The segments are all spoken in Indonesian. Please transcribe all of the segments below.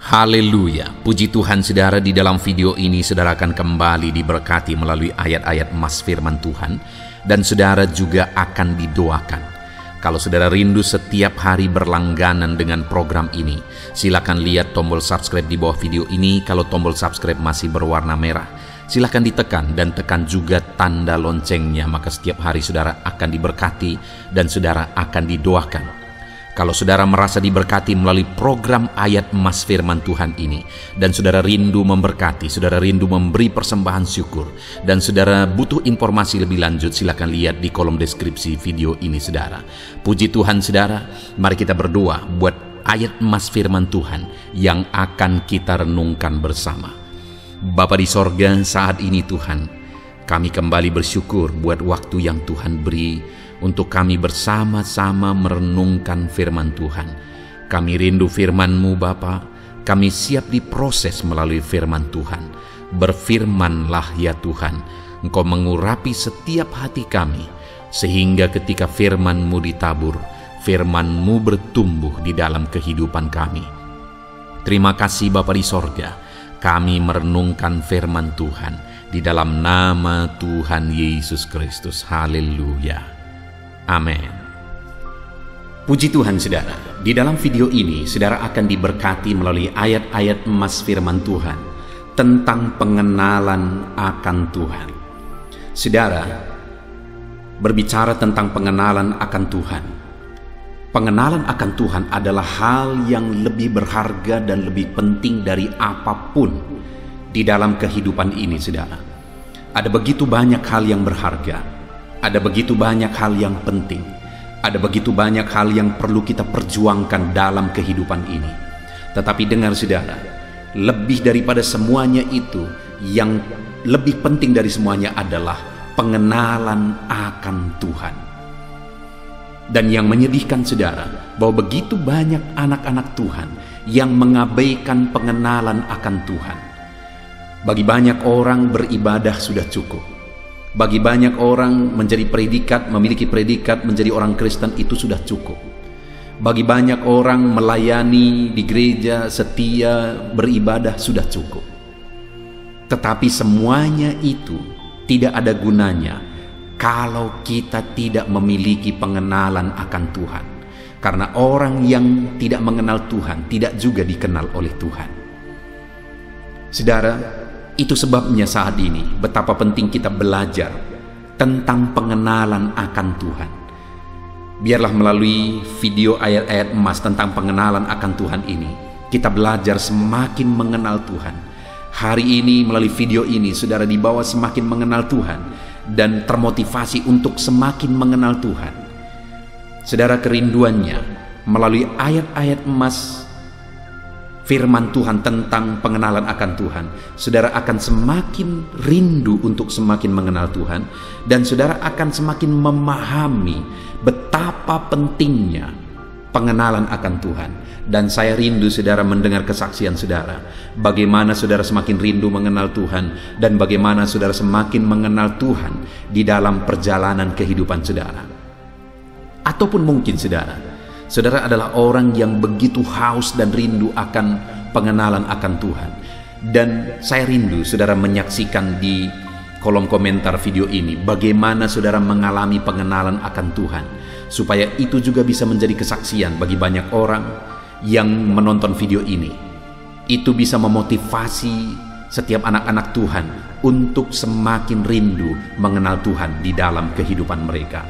Haleluya, puji Tuhan saudara. Di dalam video ini saudara akan kembali diberkati melalui ayat-ayat emas firman Tuhan, dan saudara juga akan didoakan. Kalau saudara rindu setiap hari berlangganan dengan program ini, silakan lihat tombol subscribe di bawah video ini. Kalau tombol subscribe masih berwarna merah, silakan ditekan dan tekan juga tanda loncengnya, maka setiap hari saudara akan diberkati dan saudara akan didoakan. Kalau saudara merasa diberkati melalui program ayat emas firman Tuhan ini, dan saudara rindu memberkati, saudara rindu memberi persembahan syukur, dan saudara butuh informasi lebih lanjut, silakan lihat di kolom deskripsi video ini saudara. Puji Tuhan saudara, mari kita berdoa buat ayat emas firman Tuhan yang akan kita renungkan bersama. Bapa di sorga, saat ini Tuhan, kami kembali bersyukur buat waktu yang Tuhan beri untuk kami bersama-sama merenungkan firman Tuhan. Kami rindu firman-Mu Bapa, kami siap diproses melalui firman Tuhan. Berfirmanlah ya Tuhan, Engkau mengurapi setiap hati kami, sehingga ketika firman-Mu ditabur, firman-Mu bertumbuh di dalam kehidupan kami. Terima kasih Bapa di sorga, kami merenungkan firman Tuhan di dalam nama Tuhan Yesus Kristus. Haleluya. Amin. Puji Tuhan saudara, di dalam video ini saudara akan diberkati melalui ayat-ayat emas firman Tuhan tentang pengenalan akan Tuhan. Saudara, berbicara tentang pengenalan akan Tuhan. Pengenalan akan Tuhan adalah hal yang lebih berharga dan lebih penting dari apapun di dalam kehidupan ini saudara. Ada begitu banyak hal yang berharga. Ada begitu banyak hal yang penting. Ada begitu banyak hal yang perlu kita perjuangkan dalam kehidupan ini. Tetapi dengar saudara, lebih daripada semuanya itu, yang lebih penting dari semuanya adalah pengenalan akan Tuhan. Dan yang menyedihkan saudara, bahwa begitu banyak anak-anak Tuhan yang mengabaikan pengenalan akan Tuhan. Bagi banyak orang beribadah sudah cukup. Bagi banyak orang menjadi predikat, memiliki predikat menjadi orang Kristen itu sudah cukup. Bagi banyak orang melayani di gereja, setia, beribadah sudah cukup. Tetapi semuanya itu tidak ada gunanya kalau kita tidak memiliki pengenalan akan Tuhan. Karena orang yang tidak mengenal Tuhan tidak juga dikenal oleh Tuhan. Saudara, itu sebabnya saat ini betapa penting kita belajar tentang pengenalan akan Tuhan. Biarlah melalui video ayat-ayat emas tentang pengenalan akan Tuhan ini, kita belajar semakin mengenal Tuhan. Hari ini melalui video ini, saudara dibawa semakin mengenal Tuhan dan termotivasi untuk semakin mengenal Tuhan. Saudara, kerinduannya melalui ayat-ayat emas firman Tuhan tentang pengenalan akan Tuhan, saudara akan semakin rindu untuk semakin mengenal Tuhan, dan saudara akan semakin memahami betapa pentingnya pengenalan akan Tuhan. Dan saya rindu saudara mendengar kesaksian saudara, bagaimana saudara semakin rindu mengenal Tuhan, dan bagaimana saudara semakin mengenal Tuhan di dalam perjalanan kehidupan saudara. Ataupun mungkin saudara adalah orang yang begitu haus dan rindu akan pengenalan akan Tuhan. Dan saya rindu saudara menyaksikan di kolom komentar video ini bagaimana saudara mengalami pengenalan akan Tuhan, supaya itu juga bisa menjadi kesaksian bagi banyak orang yang menonton video ini. Itu bisa memotivasi setiap anak-anak Tuhan untuk semakin rindu mengenal Tuhan di dalam kehidupan mereka.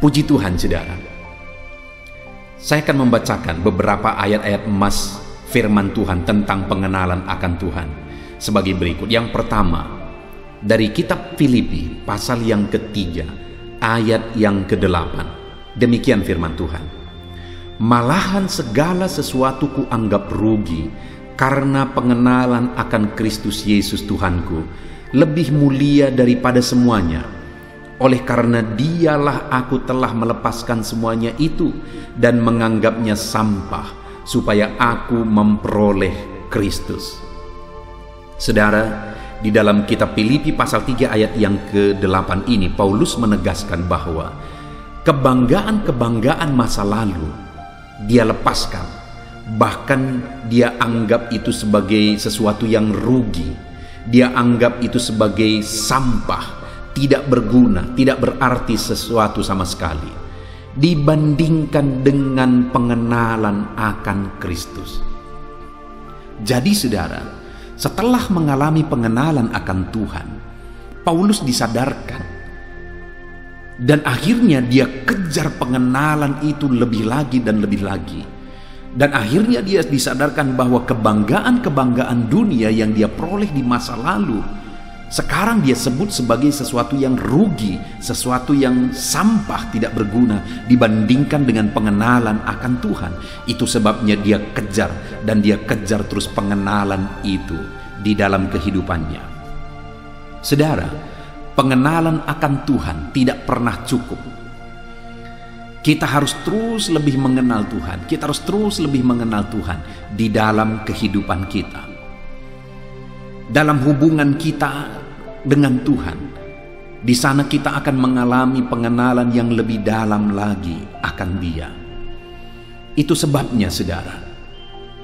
Puji Tuhan saudara. Saya akan membacakan beberapa ayat-ayat emas firman Tuhan tentang pengenalan akan Tuhan sebagai berikut. Yang pertama, dari kitab Filipi pasal yang ketiga ayat yang ke-8. Demikian firman Tuhan. Malahan segala sesuatu kuanggap rugi karena pengenalan akan Kristus Yesus Tuhanku lebih mulia daripada semuanya. Oleh karena dialah aku telah melepaskan semuanya itu dan menganggapnya sampah, supaya aku memperoleh Kristus. Saudara, di dalam kitab Filipi pasal 3 ayat yang ke-8 ini, Paulus menegaskan bahwa kebanggaan-kebanggaan masa lalu dia lepaskan Bahkan dia anggap itu sebagai sesuatu yang rugi. Dia anggap itu sebagai sampah, tidak berguna, tidak berarti sesuatu sama sekali, dibandingkan dengan pengenalan akan Kristus. Jadi saudara, setelah mengalami pengenalan akan Tuhan, Paulus disadarkan, dan akhirnya dia kejar pengenalan itu lebih lagi dan lebih lagi. Dan akhirnya dia disadarkan bahwa kebanggaan-kebanggaan dunia yang dia peroleh di masa lalu, sekarang dia sebut sebagai sesuatu yang rugi, sesuatu yang sampah, tidak berguna dibandingkan dengan pengenalan akan Tuhan. Itu sebabnya dia kejar, dan dia kejar terus pengenalan itu di dalam kehidupannya. Saudara, pengenalan akan Tuhan tidak pernah cukup. Kita harus terus lebih mengenal Tuhan. Kita harus terus lebih mengenal Tuhan di dalam kehidupan kita, dalam hubungan kita dengan Tuhan. Di sana kita akan mengalami pengenalan yang lebih dalam lagi akan Dia. Itu sebabnya saudara,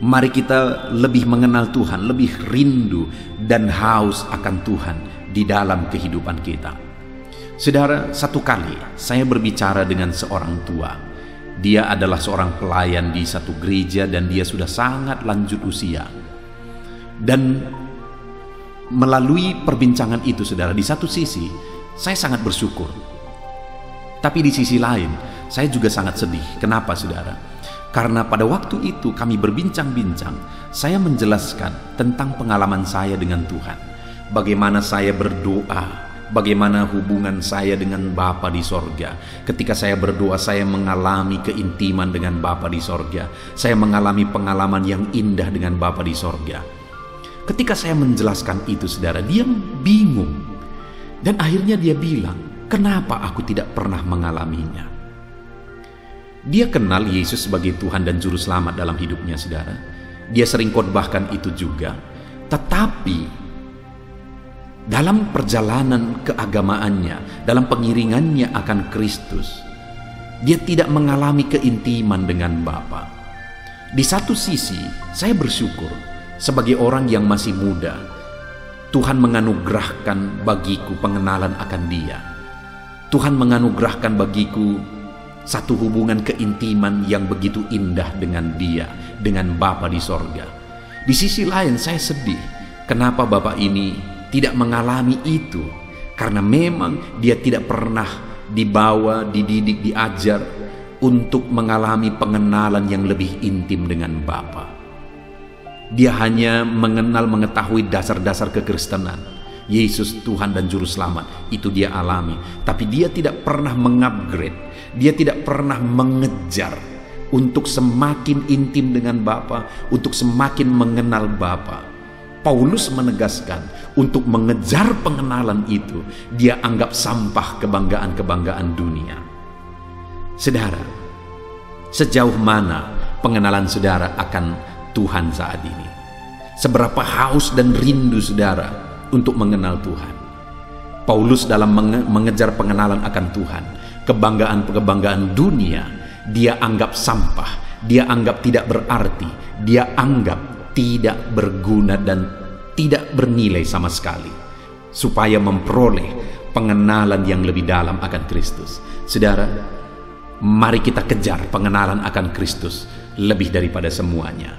mari kita lebih mengenal Tuhan, lebih rindu dan haus akan Tuhan di dalam kehidupan kita. Saudara, satu kali saya berbicara dengan seorang tua. Dia adalah seorang pelayan di satu gereja dan dia sudah sangat lanjut usia. Dan melalui perbincangan itu saudara, di satu sisi saya sangat bersyukur. Tapi di sisi lain saya juga sangat sedih. Kenapa saudara? Karena pada waktu itu kami berbincang-bincang, saya menjelaskan tentang pengalaman saya dengan Tuhan. Bagaimana saya berdoa, bagaimana hubungan saya dengan Bapa di sorga. Ketika saya berdoa, saya mengalami keintiman dengan Bapa di sorga. Saya mengalami pengalaman yang indah dengan Bapa di sorga. Ketika saya menjelaskan itu saudara, dia bingung. Dan akhirnya dia bilang, kenapa aku tidak pernah mengalaminya? Dia kenal Yesus sebagai Tuhan dan Juru Selamat dalam hidupnya saudara. Dia sering khotbahkan itu juga. Tetapi dalam perjalanan keagamaannya, dalam pengiringannya akan Kristus, dia tidak mengalami keintiman dengan Bapa. Di satu sisi, saya bersyukur sebagai orang yang masih muda, Tuhan menganugerahkan bagiku pengenalan akan Dia. Tuhan menganugerahkan bagiku satu hubungan keintiman yang begitu indah dengan Dia, dengan Bapa di sorga. Di sisi lain, saya sedih. Kenapa Bapa ini tidak mengalami itu? Karena memang dia tidak pernah dibawa, dididik, diajar untuk mengalami pengenalan yang lebih intim dengan Bapa. Dia hanya mengetahui dasar-dasar kekristenan. Yesus Tuhan dan Juru Selamat, itu dia alami. Tapi dia tidak pernah mengupgrade, dia tidak pernah mengejar untuk semakin intim dengan Bapa, untuk semakin mengenal Bapa. Paulus menegaskan, untuk mengejar pengenalan itu, dia anggap sampah kebanggaan-kebanggaan dunia. Saudara, sejauh mana pengenalan saudara akan Tuhan saat ini? Seberapa haus dan rindu saudara untuk mengenal Tuhan? Paulus dalam mengejar pengenalan akan Tuhan, kebanggaan-kebanggaan dunia, dia anggap sampah, dia anggap tidak berarti, dia anggap tidak berguna dan tidak bernilai sama sekali, supaya memperoleh pengenalan yang lebih dalam akan Kristus. Saudara, mari kita kejar pengenalan akan Kristus lebih daripada semuanya.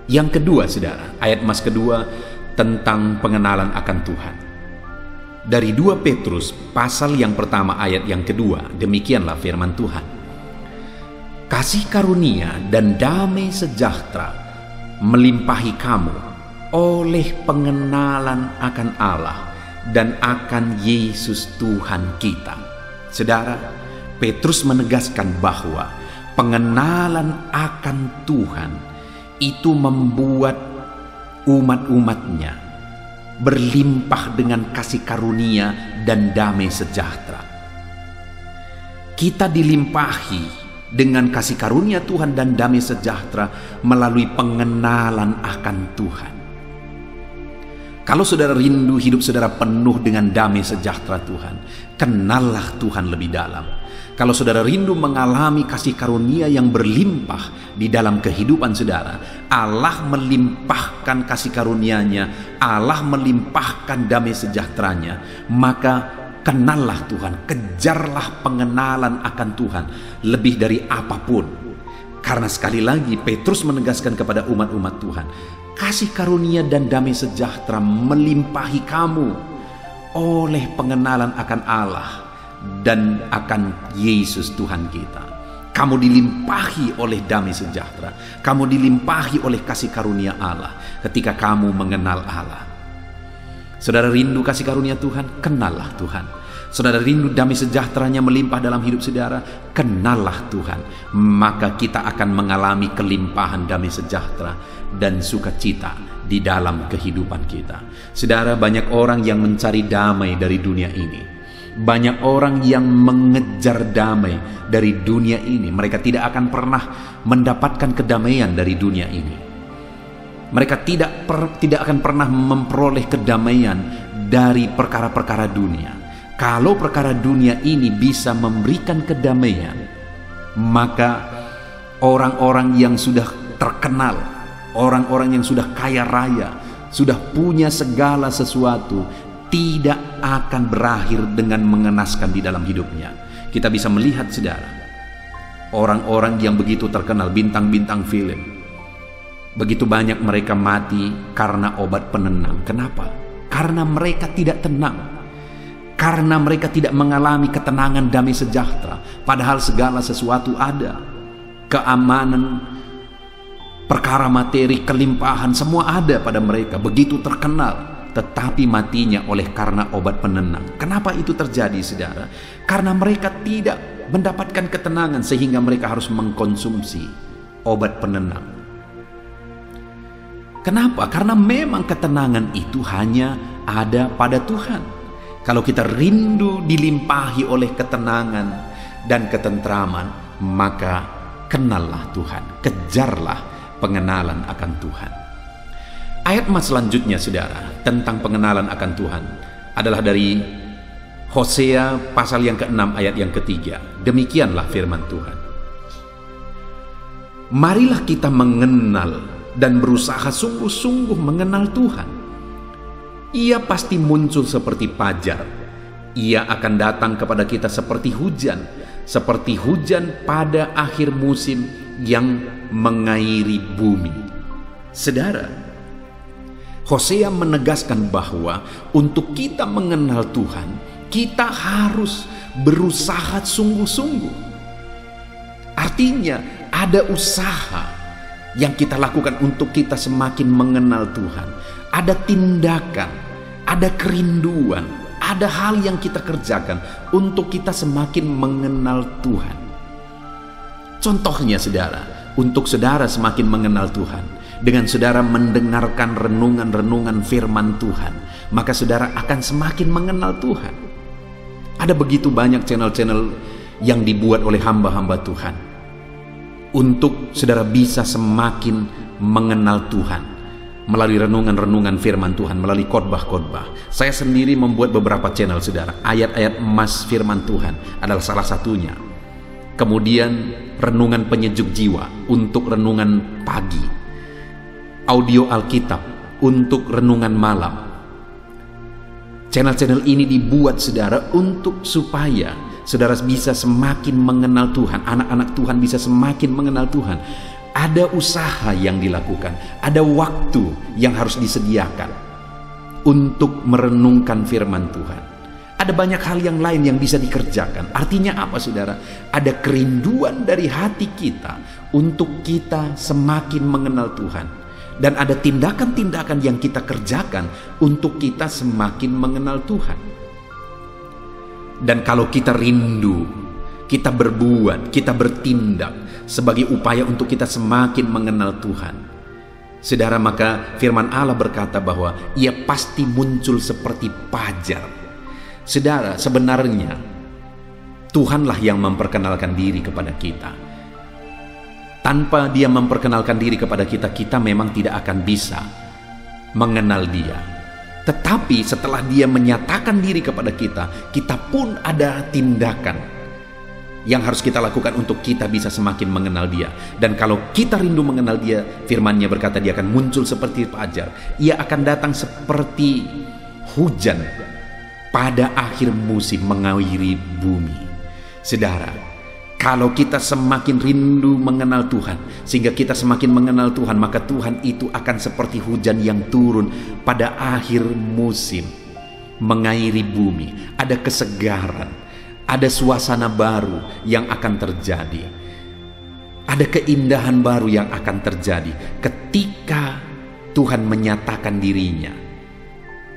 Yang kedua saudara, ayat mas kedua tentang pengenalan akan Tuhan. Dari 2 Petrus pasal yang pertama ayat yang kedua, demikianlah firman Tuhan. Kasih karunia dan damai sejahtera melimpahi kamu oleh pengenalan akan Allah dan akan Yesus Tuhan kita. Saudara, Petrus menegaskan bahwa pengenalan akan Tuhan itu membuat umat-umatnya berlimpah dengan kasih karunia dan damai sejahtera. Kita dilimpahi dengan kasih karunia Tuhan dan damai sejahtera melalui pengenalan akan Tuhan. Kalau saudara rindu hidup saudara penuh dengan damai sejahtera Tuhan, kenallah Tuhan lebih dalam. Kalau saudara rindu mengalami kasih karunia yang berlimpah di dalam kehidupan saudara, Allah melimpahkan kasih karunia-Nya, Allah melimpahkan damai sejahteranya, maka kenallah Tuhan, kejarlah pengenalan akan Tuhan lebih dari apapun. Karena sekali lagi Petrus menegaskan kepada umat-umat Tuhan, kasih karunia dan damai sejahtera melimpahi kamu oleh pengenalan akan Allah dan akan Yesus Tuhan kita. Kamu dilimpahi oleh damai sejahtera, kamu dilimpahi oleh kasih karunia Allah ketika kamu mengenal Allah. Saudara rindu kasih karunia Tuhan, kenallah Tuhan. Saudara rindu damai sejahteranya melimpah dalam hidup saudara, kenallah Tuhan. Maka kita akan mengalami kelimpahan damai sejahtera dan sukacita di dalam kehidupan kita. Saudara, banyak orang yang mencari damai dari dunia ini. Banyak orang yang mengejar damai dari dunia ini. Mereka tidak akan pernah mendapatkan kedamaian dari dunia ini. Mereka tidak akan pernah memperoleh kedamaian dari perkara-perkara dunia. Kalau perkara dunia ini bisa memberikan kedamaian, maka orang-orang yang sudah terkenal, orang-orang yang sudah kaya raya, sudah punya segala sesuatu, tidak akan berakhir dengan mengenaskan di dalam hidupnya. Kita bisa melihat, saudara, orang-orang yang begitu terkenal, bintang-bintang film, begitu banyak mereka mati karena obat penenang. Kenapa? Karena mereka tidak tenang. Karena mereka tidak mengalami ketenangan damai sejahtera. Padahal segala sesuatu ada. Keamanan, perkara materi, kelimpahan, semua ada pada mereka. Begitu terkenal. Tetapi matinya oleh karena obat penenang. Kenapa itu terjadi, saudara? Karena mereka tidak mendapatkan ketenangan sehingga mereka harus mengkonsumsi obat penenang. Kenapa? Karena memang ketenangan itu hanya ada pada Tuhan. Kalau kita rindu dilimpahi oleh ketenangan dan ketentraman, maka kenallah Tuhan, kejarlah pengenalan akan Tuhan. Ayat mas selanjutnya, saudara, tentang pengenalan akan Tuhan adalah dari Hosea pasal yang ke-6 ayat yang ke-3. Demikianlah firman Tuhan. Marilah kita mengenal dan berusaha sungguh-sungguh mengenal Tuhan. Ia pasti muncul seperti fajar. Ia akan datang kepada kita seperti hujan pada akhir musim yang mengairi bumi. Saudara, Hosea menegaskan bahwa untuk kita mengenal Tuhan, kita harus berusaha sungguh-sungguh. Artinya ada usaha yang kita lakukan untuk kita semakin mengenal Tuhan. Ada tindakan, ada kerinduan, ada hal yang kita kerjakan untuk kita semakin mengenal Tuhan. Contohnya, saudara, untuk saudara semakin mengenal Tuhan, dengan saudara mendengarkan renungan-renungan firman Tuhan, maka saudara akan semakin mengenal Tuhan. Ada begitu banyak channel-channel yang dibuat oleh hamba-hamba Tuhan untuk saudara bisa semakin mengenal Tuhan melalui renungan-renungan firman Tuhan, melalui khotbah-khotbah. Saya sendiri membuat beberapa channel, saudara. Ayat-ayat emas firman Tuhan adalah salah satunya. Kemudian renungan penyejuk jiwa untuk renungan pagi, audio Alkitab untuk renungan malam. Channel-channel ini dibuat, saudara, untuk supaya saudara bisa semakin mengenal Tuhan, anak-anak Tuhan bisa semakin mengenal Tuhan. Ada usaha yang dilakukan, ada waktu yang harus disediakan untuk merenungkan firman Tuhan. Ada banyak hal yang lain yang bisa dikerjakan. Artinya apa, saudara? Ada kerinduan dari hati kita untuk kita semakin mengenal Tuhan. Dan ada tindakan-tindakan yang kita kerjakan untuk kita semakin mengenal Tuhan. Dan kalau kita rindu, kita berbuat, kita bertindak sebagai upaya untuk kita semakin mengenal Tuhan, saudara, maka firman Allah berkata bahwa ia pasti muncul seperti fajar. Saudara, sebenarnya Tuhanlah yang memperkenalkan diri kepada kita. Tanpa Dia memperkenalkan diri kepada kita, kita memang tidak akan bisa mengenal Dia. Tetapi setelah dia menyatakan diri kepada kita, kita pun ada tindakan yang harus kita lakukan untuk kita bisa semakin mengenal dia. Dan kalau kita rindu mengenal dia, firman-Nya berkata dia akan muncul seperti fajar. Ia akan datang seperti hujan pada akhir musim mengairi bumi. Saudara, kalau kita semakin rindu mengenal Tuhan, sehingga kita semakin mengenal Tuhan, maka Tuhan itu akan seperti hujan yang turun pada akhir musim mengairi bumi. Ada kesegaran, ada suasana baru yang akan terjadi. Ada keindahan baru yang akan terjadi ketika Tuhan menyatakan dirinya.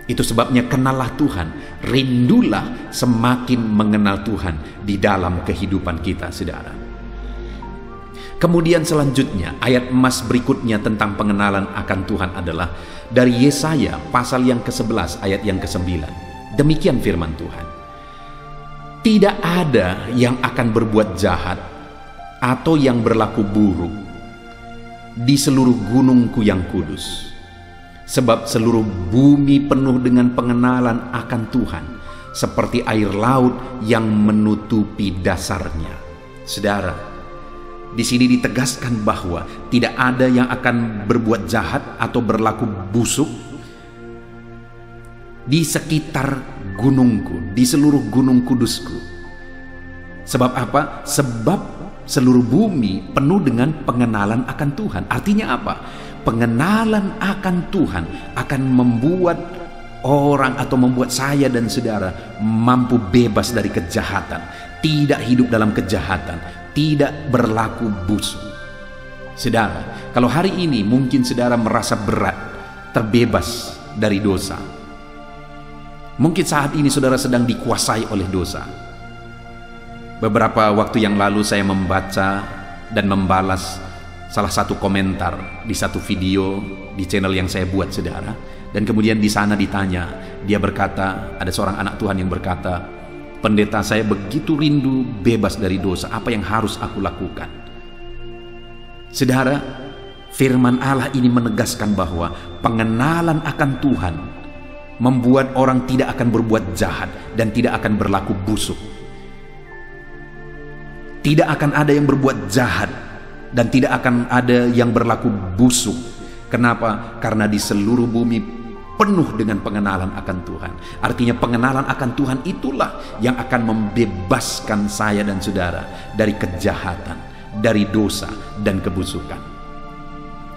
Itu sebabnya kenallah Tuhan, rindulah semakin mengenal Tuhan di dalam kehidupan kita, saudara. Kemudian selanjutnya, ayat emas berikutnya tentang pengenalan akan Tuhan adalah dari Yesaya pasal yang ke-11 ayat yang ke-9. Demikian firman Tuhan. Tidak ada yang akan berbuat jahat atau yang berlaku buruk di seluruh gunungku yang kudus. Sebab seluruh bumi penuh dengan pengenalan akan Tuhan, seperti air laut yang menutupi dasarnya. Saudara, di sini ditegaskan bahwa tidak ada yang akan berbuat jahat atau berlaku busuk di sekitar gunungku, di seluruh gunung kudusku. Sebab apa? Sebab seluruh bumi penuh dengan pengenalan akan Tuhan. Artinya apa? Pengenalan akan Tuhan akan membuat orang atau membuat saya dan saudara mampu bebas dari kejahatan, tidak hidup dalam kejahatan, tidak berlaku busuk. Saudara, kalau hari ini mungkin saudara merasa berat, terbebas dari dosa. Mungkin saat ini saudara sedang dikuasai oleh dosa. Beberapa waktu yang lalu saya membaca dan membalas salah satu komentar di satu video di channel yang saya buat, saudara. Dan kemudian di sana ditanya, dia berkata, ada seorang anak Tuhan yang berkata, "Pendeta, saya begitu rindu bebas dari dosa, apa yang harus aku lakukan?" Saudara, firman Allah ini menegaskan bahwa pengenalan akan Tuhan membuat orang tidak akan berbuat jahat dan tidak akan berlaku busuk. Tidak akan ada yang berbuat jahat dan tidak akan ada yang berlaku busuk. Kenapa? Karena di seluruh bumi penuh dengan pengenalan akan Tuhan. Artinya pengenalan akan Tuhan itulah yang akan membebaskan saya dan saudara dari kejahatan, dari dosa dan kebusukan.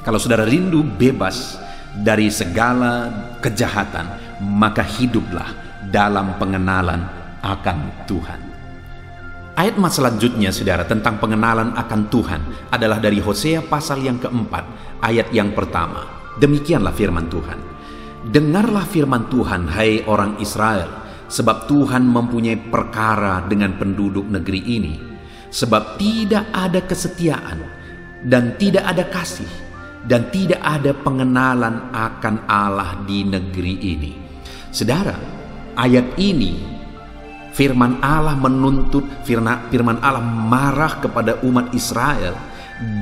Kalau saudara rindu bebas dari segala kejahatan, maka hiduplah dalam pengenalan akan Tuhan. Ayat mas selanjutnya, saudara, tentang pengenalan akan Tuhan adalah dari Hosea pasal yang keempat, ayat yang pertama. Demikianlah firman Tuhan. Dengarlah firman Tuhan, hai orang Israel, sebab Tuhan mempunyai perkara dengan penduduk negeri ini. Sebab tidak ada kesetiaan dan tidak ada kasih dan tidak ada pengenalan akan Allah di negeri ini. Saudara, ayat ini firman Allah menuntut, firman Allah marah kepada umat Israel,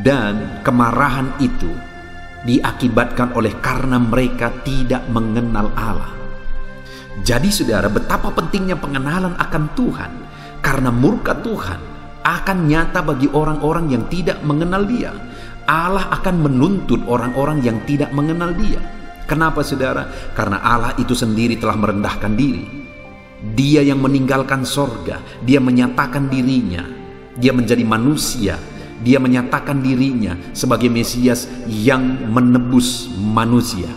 dan kemarahan itu diakibatkan oleh karena mereka tidak mengenal Allah. Jadi saudara, betapa pentingnya pengenalan akan Tuhan, karena murka Tuhan akan nyata bagi orang-orang yang tidak mengenal Dia. Allah akan menuntut orang-orang yang tidak mengenal Dia. Kenapa saudara? Karena Allah itu sendiri telah merendahkan diri. Dia yang meninggalkan sorga, Dia menyatakan dirinya, Dia menjadi manusia, Dia menyatakan dirinya sebagai Mesias yang menebus manusia.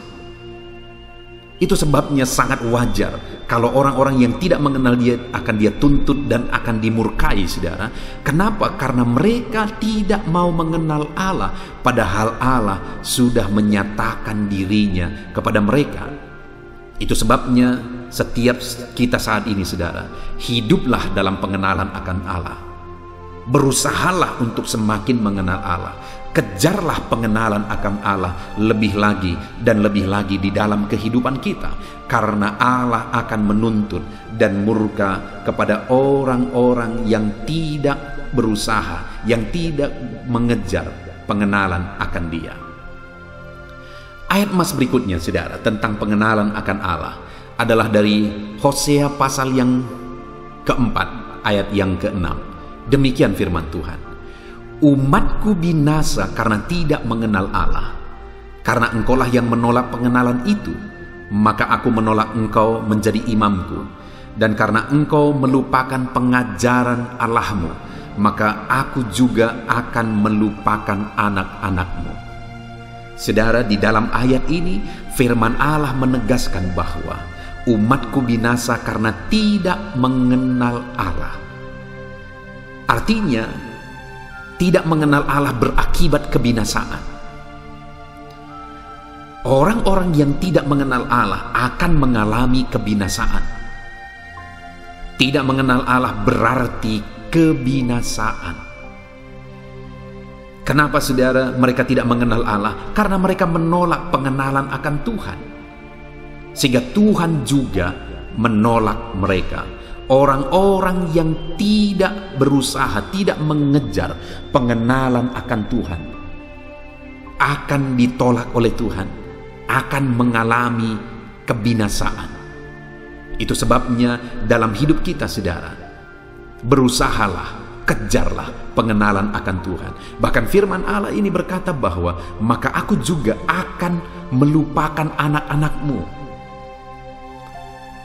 Itu sebabnya sangat wajar kalau orang-orang yang tidak mengenal Dia akan Dia tuntut dan akan dimurkai, saudara. Kenapa? Karena mereka tidak mau mengenal Allah, padahal Allah sudah menyatakan dirinya kepada mereka. Itu sebabnya setiap kita saat ini, saudara, hiduplah dalam pengenalan akan Allah. Berusahalah untuk semakin mengenal Allah. Kejarlah pengenalan akan Allah lebih lagi dan lebih lagi di dalam kehidupan kita. Karena Allah akan menuntut dan murka kepada orang-orang yang tidak berusaha, yang tidak mengejar pengenalan akan Dia. Ayat emas berikutnya, saudara, tentang pengenalan akan Allah adalah dari Hosea pasal yang keempat, ayat yang keenam. Demikian firman Tuhan. Umatku binasa karena tidak mengenal Allah. Karena engkaulah yang menolak pengenalan itu, maka aku menolak engkau menjadi imamku. Dan karena engkau melupakan pengajaran Allahmu, maka aku juga akan melupakan anak-anakmu. Saudara, di dalam ayat ini firman Allah menegaskan bahwa umatku binasa karena tidak mengenal Allah. Artinya, tidak mengenal Allah berakibat kebinasaan. Orang-orang yang tidak mengenal Allah akan mengalami kebinasaan. Tidak mengenal Allah berarti kebinasaan. Kenapa, saudara, mereka tidak mengenal Allah? Karena mereka menolak pengenalan akan Tuhan. Sehingga Tuhan juga menolak mereka. Orang-orang yang tidak berusaha, tidak mengejar pengenalan akan Tuhan, akan ditolak oleh Tuhan, akan mengalami kebinasaan. Itu sebabnya dalam hidup kita, saudara, berusahalah, kejarlah pengenalan akan Tuhan. Bahkan firman Allah ini berkata bahwa maka aku juga akan melupakan anak-anakmu.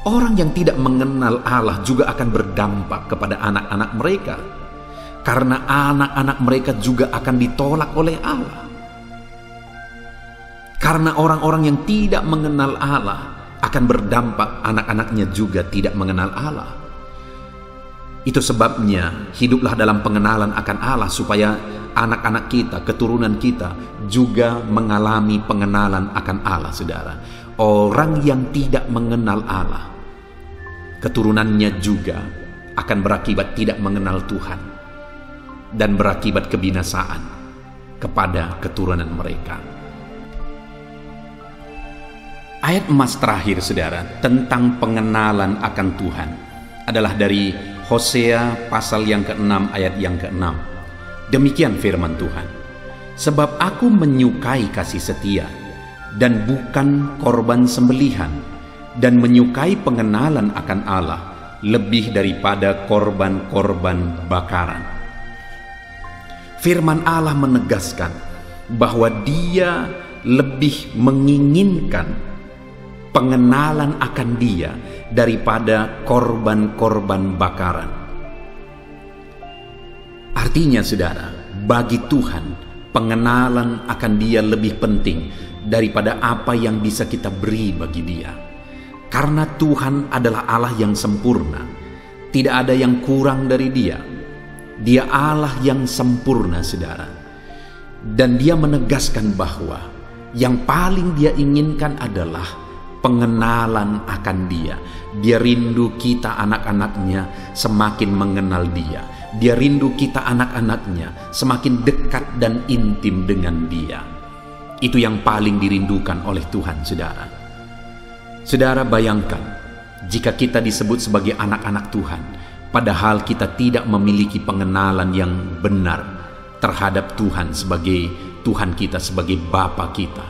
Orang yang tidak mengenal Allah juga akan berdampak kepada anak-anak mereka, karena anak-anak mereka juga akan ditolak oleh Allah. Karena orang-orang yang tidak mengenal Allah akan berdampak anak-anaknya juga tidak mengenal Allah. Itu sebabnya hiduplah dalam pengenalan akan Allah, supaya anak-anak kita, keturunan kita juga mengalami pengenalan akan Allah, saudara. Orang yang tidak mengenal Allah, keturunannya juga akan berakibat tidak mengenal Tuhan dan berakibat kebinasaan kepada keturunan mereka. Ayat emas terakhir, saudara, tentang pengenalan akan Tuhan adalah dari Hosea pasal yang ke-6 ayat yang ke-6. Demikian firman Tuhan. Sebab aku menyukai kasih setia dan bukan korban sembelihan, dan menyukai pengenalan akan Allah lebih daripada korban-korban bakaran. Firman Allah menegaskan bahwa Dia lebih menginginkan pengenalan akan Dia daripada korban-korban bakaran. Artinya, saudara, bagi Tuhan pengenalan akan Dia lebih penting daripada apa yang bisa kita beri bagi Dia. Karena Tuhan adalah Allah yang sempurna, tidak ada yang kurang dari Dia. Dia Allah yang sempurna, saudara. Dan Dia menegaskan bahwa yang paling Dia inginkan adalah pengenalan akan Dia. Dia rindu kita anak-anaknya semakin mengenal Dia. Dia rindu kita anak-anaknya semakin dekat dan intim dengan Dia. Itu yang paling dirindukan oleh Tuhan, saudara. Saudara, bayangkan jika kita disebut sebagai anak-anak Tuhan, padahal kita tidak memiliki pengenalan yang benar terhadap Tuhan sebagai Tuhan kita, sebagai Bapa kita.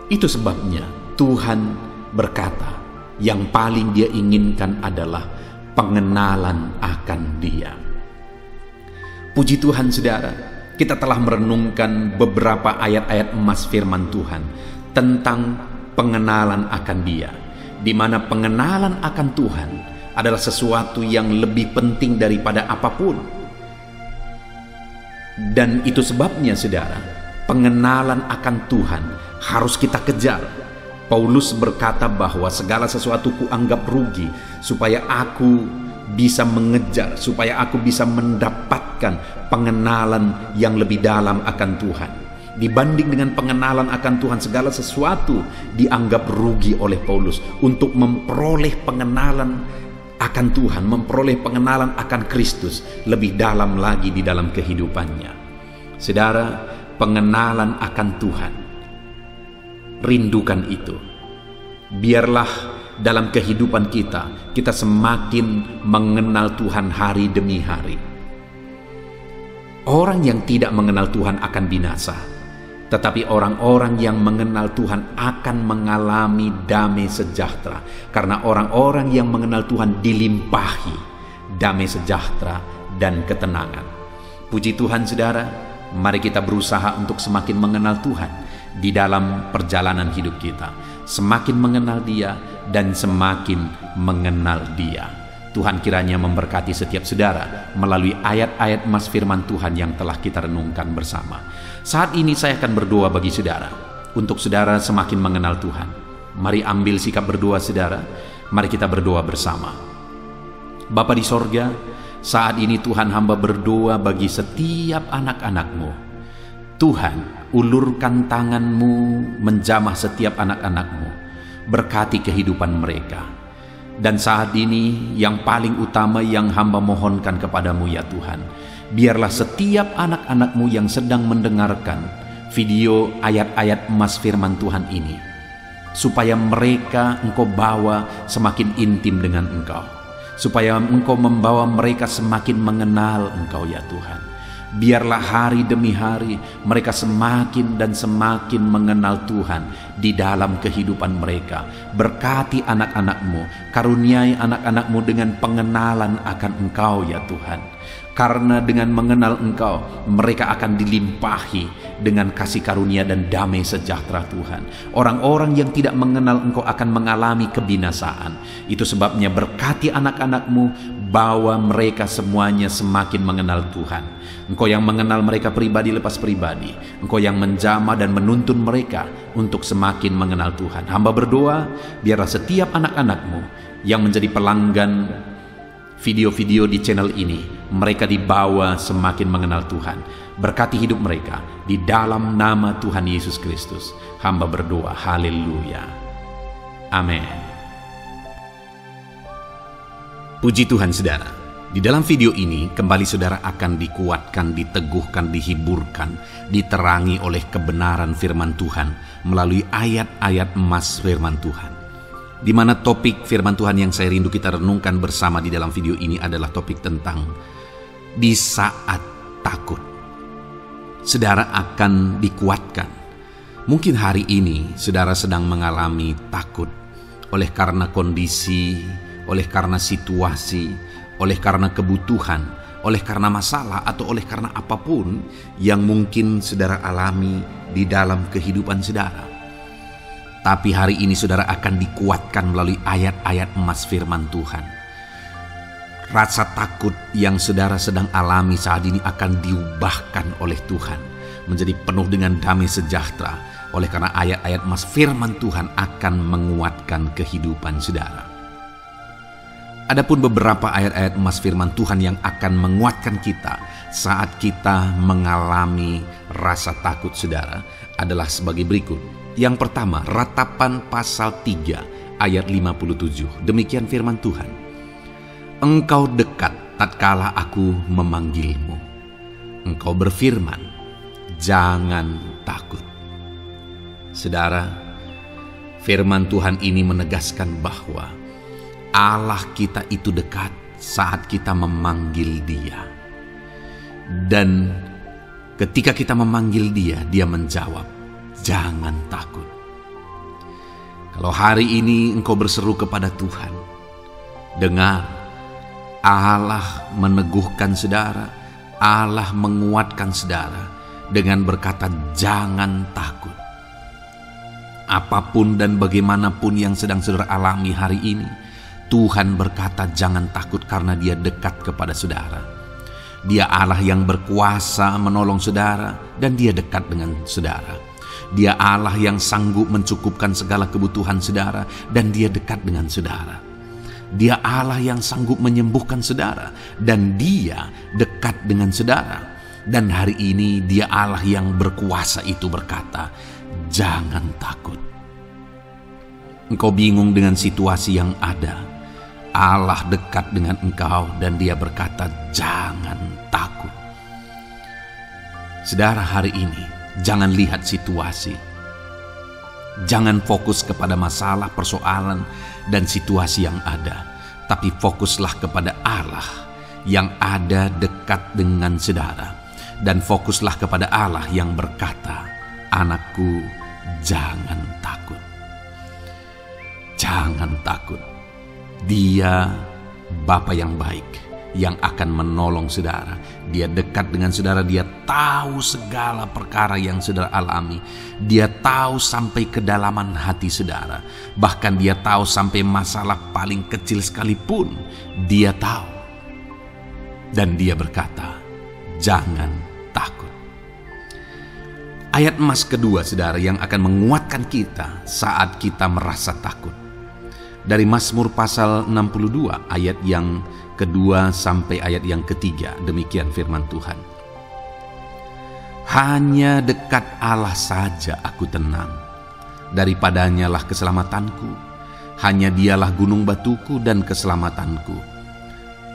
Itu sebabnya Tuhan berkata, yang paling Dia inginkan adalah pengenalan akan Dia. Puji Tuhan, saudara, kita telah merenungkan beberapa ayat-ayat emas firman Tuhan tentang pengenalan akan Dia, di mana pengenalan akan Tuhan adalah sesuatu yang lebih penting daripada apapun. Dan itu sebabnya, saudara, pengenalan akan Tuhan harus kita kejar. Paulus berkata bahwa segala sesuatu kuanggap rugi supaya aku bisa mengejar, supaya aku bisa mendapatkan pengenalan yang lebih dalam akan Tuhan. Dibanding dengan pengenalan akan Tuhan, segala sesuatu dianggap rugi oleh Paulus untuk memperoleh pengenalan akan Tuhan, memperoleh pengenalan akan Kristus lebih dalam lagi di dalam kehidupannya. Saudara, pengenalan akan Tuhan, rindukan itu. Biarlah dalam kehidupan kita semakin mengenal Tuhan hari demi hari. Orang yang tidak mengenal Tuhan akan binasa, Tetapi orang-orang yang mengenal Tuhan akan mengalami damai sejahtera, karena orang-orang yang mengenal Tuhan dilimpahi damai sejahtera dan ketenangan. Puji Tuhan saudara, mari kita berusaha untuk semakin mengenal Tuhan di dalam perjalanan hidup kita. Semakin mengenal Dia dan semakin mengenal Dia. Tuhan kiranya memberkati setiap saudara melalui ayat-ayat emas firman Tuhan yang telah kita renungkan bersama. Saat ini saya akan berdoa bagi saudara, untuk saudara semakin mengenal Tuhan. Mari ambil sikap berdoa saudara, mari kita berdoa bersama. Bapa di sorga, saat ini Tuhan hamba berdoa bagi setiap anak-anak-Mu. Tuhan, ulurkan tangan-Mu menjamah setiap anak-anak-Mu, berkati kehidupan mereka. Dan saat ini yang paling utama yang hamba mohonkan kepadamu ya Tuhan, biarlah setiap anak-anak-Mu yang sedang mendengarkan video ayat-ayat emas firman Tuhan ini, supaya mereka Engkau bawa semakin intim dengan Engkau, supaya Engkau membawa mereka semakin mengenal Engkau ya Tuhan. Biarlah hari demi hari mereka semakin dan semakin mengenal Tuhan di dalam kehidupan mereka. Berkati anak-anak-Mu, karuniai anak-anak-Mu dengan pengenalan akan Engkau ya Tuhan. Karena dengan mengenal Engkau, mereka akan dilimpahi dengan kasih karunia dan damai sejahtera Tuhan. Orang-orang yang tidak mengenal Engkau akan mengalami kebinasaan. Itu sebabnya berkati anak-anak-Mu, bawa mereka semuanya semakin mengenal Tuhan. Engkau yang mengenal mereka pribadi lepas pribadi. Engkau yang menjamah dan menuntun mereka untuk semakin mengenal Tuhan. Hamba berdoa, biarlah setiap anak-anak-Mu yang menjadi pelanggan video-video di channel ini, mereka dibawa semakin mengenal Tuhan. Berkati hidup mereka di dalam nama Tuhan Yesus Kristus. Hamba berdoa, haleluya, amin. Puji Tuhan saudara, di dalam video ini kembali saudara akan dikuatkan, diteguhkan, dihiburkan, diterangi oleh kebenaran firman Tuhan melalui ayat-ayat emas firman Tuhan. Di mana topik firman Tuhan yang saya rindu kita renungkan bersama di dalam video ini adalah topik tentang di saat takut. Saudara akan dikuatkan. Mungkin hari ini saudara sedang mengalami takut oleh karena kondisi, oleh karena situasi, oleh karena kebutuhan, oleh karena masalah, atau oleh karena apapun yang mungkin saudara alami di dalam kehidupan saudara. Tapi hari ini saudara akan dikuatkan melalui ayat-ayat emas firman Tuhan. Rasa takut yang saudara sedang alami saat ini akan diubahkan oleh Tuhan menjadi penuh dengan damai sejahtera, oleh karena ayat-ayat emas firman Tuhan akan menguatkan kehidupan saudara. Adapun beberapa ayat-ayat emas firman Tuhan yang akan menguatkan kita saat kita mengalami rasa takut saudara adalah sebagai berikut. Yang pertama, Ratapan pasal 3 ayat 57. Demikian firman Tuhan. Engkau dekat tatkala aku memanggilmu. Engkau berfirman, jangan takut. Saudara, firman Tuhan ini menegaskan bahwa Allah kita itu dekat saat kita memanggil Dia. Dan ketika kita memanggil Dia, Dia menjawab, jangan takut. Kalau hari ini engkau berseru kepada Tuhan, dengar, Allah meneguhkan saudara, Allah menguatkan saudara dengan berkata jangan takut. Apapun dan bagaimanapun yang sedang saudara alami hari ini, Tuhan berkata jangan takut karena Dia dekat kepada saudara. Dia Allah yang berkuasa menolong saudara dan Dia dekat dengan saudara. Dia Allah yang sanggup mencukupkan segala kebutuhan saudara dan Dia dekat dengan saudara. Dia Allah yang sanggup menyembuhkan saudara dan Dia dekat dengan saudara. Dan hari ini Dia Allah yang berkuasa itu berkata, jangan takut. Engkau bingung dengan situasi yang ada. Allah dekat dengan engkau dan Dia berkata, jangan takut. Saudara, hari ini jangan lihat situasi. Jangan fokus kepada masalah, persoalan, dan situasi yang ada. Tapi fokuslah kepada Allah yang ada dekat dengan saudara. Dan fokuslah kepada Allah yang berkata, Anakku, jangan takut. Jangan takut. Dia Bapa yang baik, yang akan menolong saudara. Dia dekat dengan saudara. Dia tahu segala perkara yang saudara alami. Dia tahu sampai kedalaman hati saudara. Bahkan dia tahu sampai masalah paling kecil sekalipun. Dia tahu. Dan dia berkata, jangan takut. Ayat emas kedua, saudara, yang akan menguatkan kita saat kita merasa takut. Dari Mazmur pasal 62, ayat yang kedua sampai ayat yang ketiga, demikian firman Tuhan. Hanya dekat Allah saja aku tenang, daripadanya lah keselamatanku. Hanya dialah gunung batuku dan keselamatanku,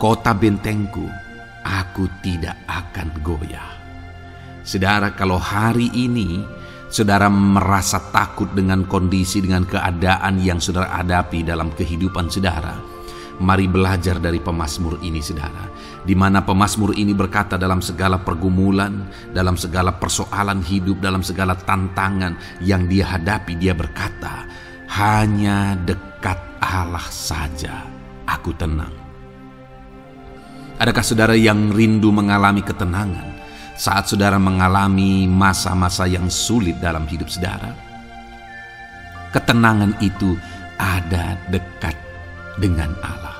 kota bentengku, aku tidak akan goyah. Saudara, kalau hari ini saudara merasa takut dengan kondisi, dengan keadaan yang saudara hadapi dalam kehidupan saudara, mari belajar dari pemazmur ini, saudara. Di mana pemazmur ini berkata dalam segala pergumulan, dalam segala persoalan hidup, dalam segala tantangan yang dia hadapi, dia berkata, hanya dekat Allah saja aku tenang. Adakah saudara yang rindu mengalami ketenangan saat saudara mengalami masa-masa yang sulit dalam hidup saudara? Ketenangan itu ada dekat dengan Allah.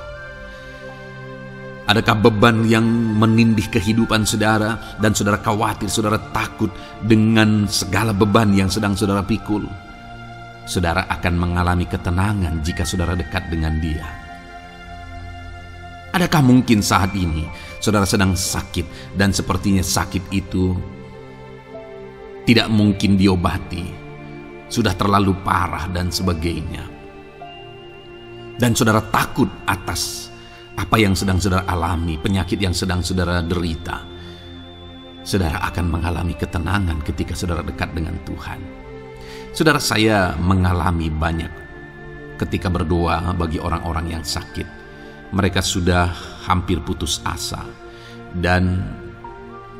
Adakah beban yang menindih kehidupan saudara dan saudara khawatir, saudara takut dengan segala beban yang sedang saudara pikul? Saudara akan mengalami ketenangan jika saudara dekat dengan Dia. Adakah mungkin saat ini saudara sedang sakit dan sepertinya sakit itu tidak mungkin diobati, sudah terlalu parah dan sebagainya, dan saudara takut atas apa yang sedang saudara alami, penyakit yang sedang saudara derita? Saudara akan mengalami ketenangan ketika saudara dekat dengan Tuhan. Saudara, saya mengalami banyak ketika berdoa bagi orang-orang yang sakit. Mereka sudah hampir putus asa, dan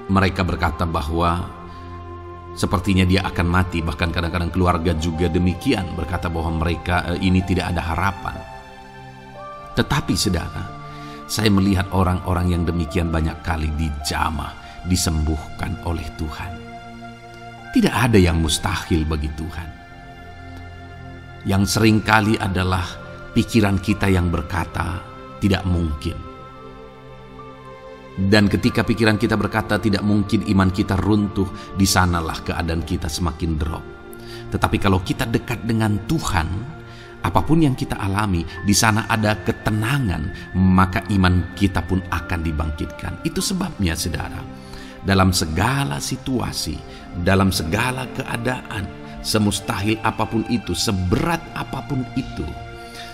mereka berkata bahwa sepertinya dia akan mati. Bahkan kadang-kadang keluarga juga demikian, berkata bahwa mereka ini tidak ada harapan. Tetapi saudara, saya melihat orang-orang yang demikian banyak kali dijamah, disembuhkan oleh Tuhan. Tidak ada yang mustahil bagi Tuhan. Yang seringkali adalah pikiran kita yang berkata tidak mungkin. Dan ketika pikiran kita berkata tidak mungkin, iman kita runtuh, di sanalah keadaan kita semakin drop. Tetapi kalau kita dekat dengan Tuhan, apapun yang kita alami, di sana ada ketenangan, maka iman kita pun akan dibangkitkan. Itu sebabnya saudara, dalam segala situasi, dalam segala keadaan, semustahil apapun itu, seberat apapun itu,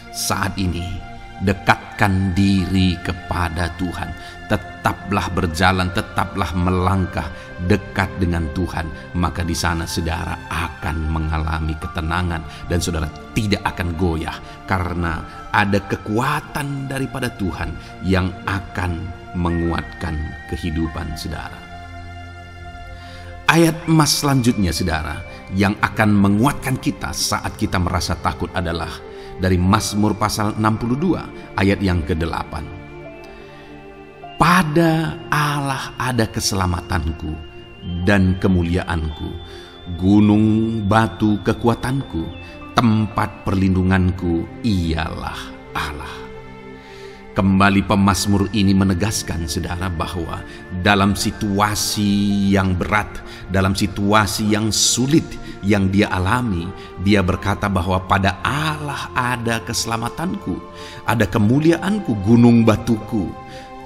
saat ini dekatkan diri kepada Tuhan. Tetaplah berjalan, tetaplah melangkah dekat dengan Tuhan. Maka di sana saudara akan mengalami ketenangan dan saudara tidak akan goyah, karena ada kekuatan daripada Tuhan yang akan menguatkan kehidupan saudara. Ayat emas selanjutnya saudara yang akan menguatkan kita saat kita merasa takut adalah dari Mazmur pasal 62 ayat yang ke-8. Pada Allah ada keselamatanku dan kemuliaanku, gunung batu kekuatanku, tempat perlindunganku ialah Allah. Kembali pemazmur ini menegaskan saudara bahwa dalam situasi yang berat, dalam situasi yang sulit yang dia alami, dia berkata bahwa pada Allah ada keselamatanku, ada kemuliaanku, gunung batuku,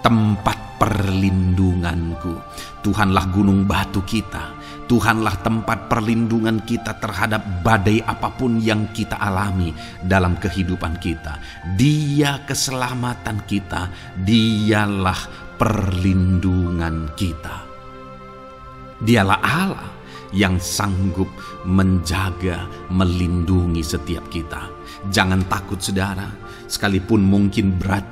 tempat perlindunganku. Tuhanlah gunung batu kita. Tuhanlah tempat perlindungan kita terhadap badai apapun yang kita alami dalam kehidupan kita. Dia keselamatan kita, dialah perlindungan kita. Dialah Allah yang sanggup menjaga, melindungi setiap kita. Jangan takut saudara, sekalipun mungkin berat,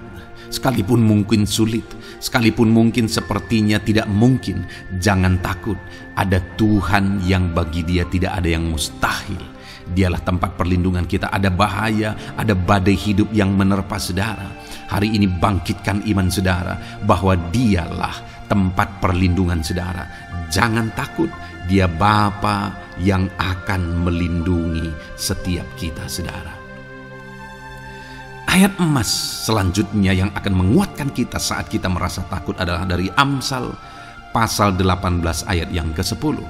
Sekalipun mungkin sulit, sekalipun mungkin sepertinya tidak mungkin, jangan takut. Ada Tuhan yang bagi Dia tidak ada yang mustahil. Dialah tempat perlindungan kita. Ada bahaya, ada badai hidup yang menerpa saudara. Hari ini bangkitkan iman saudara bahwa Dialah tempat perlindungan saudara. Jangan takut, Dia Bapa yang akan melindungi setiap kita saudara. Ayat emas selanjutnya yang akan menguatkan kita saat kita merasa takut adalah dari Amsal pasal 18 ayat yang ke-10.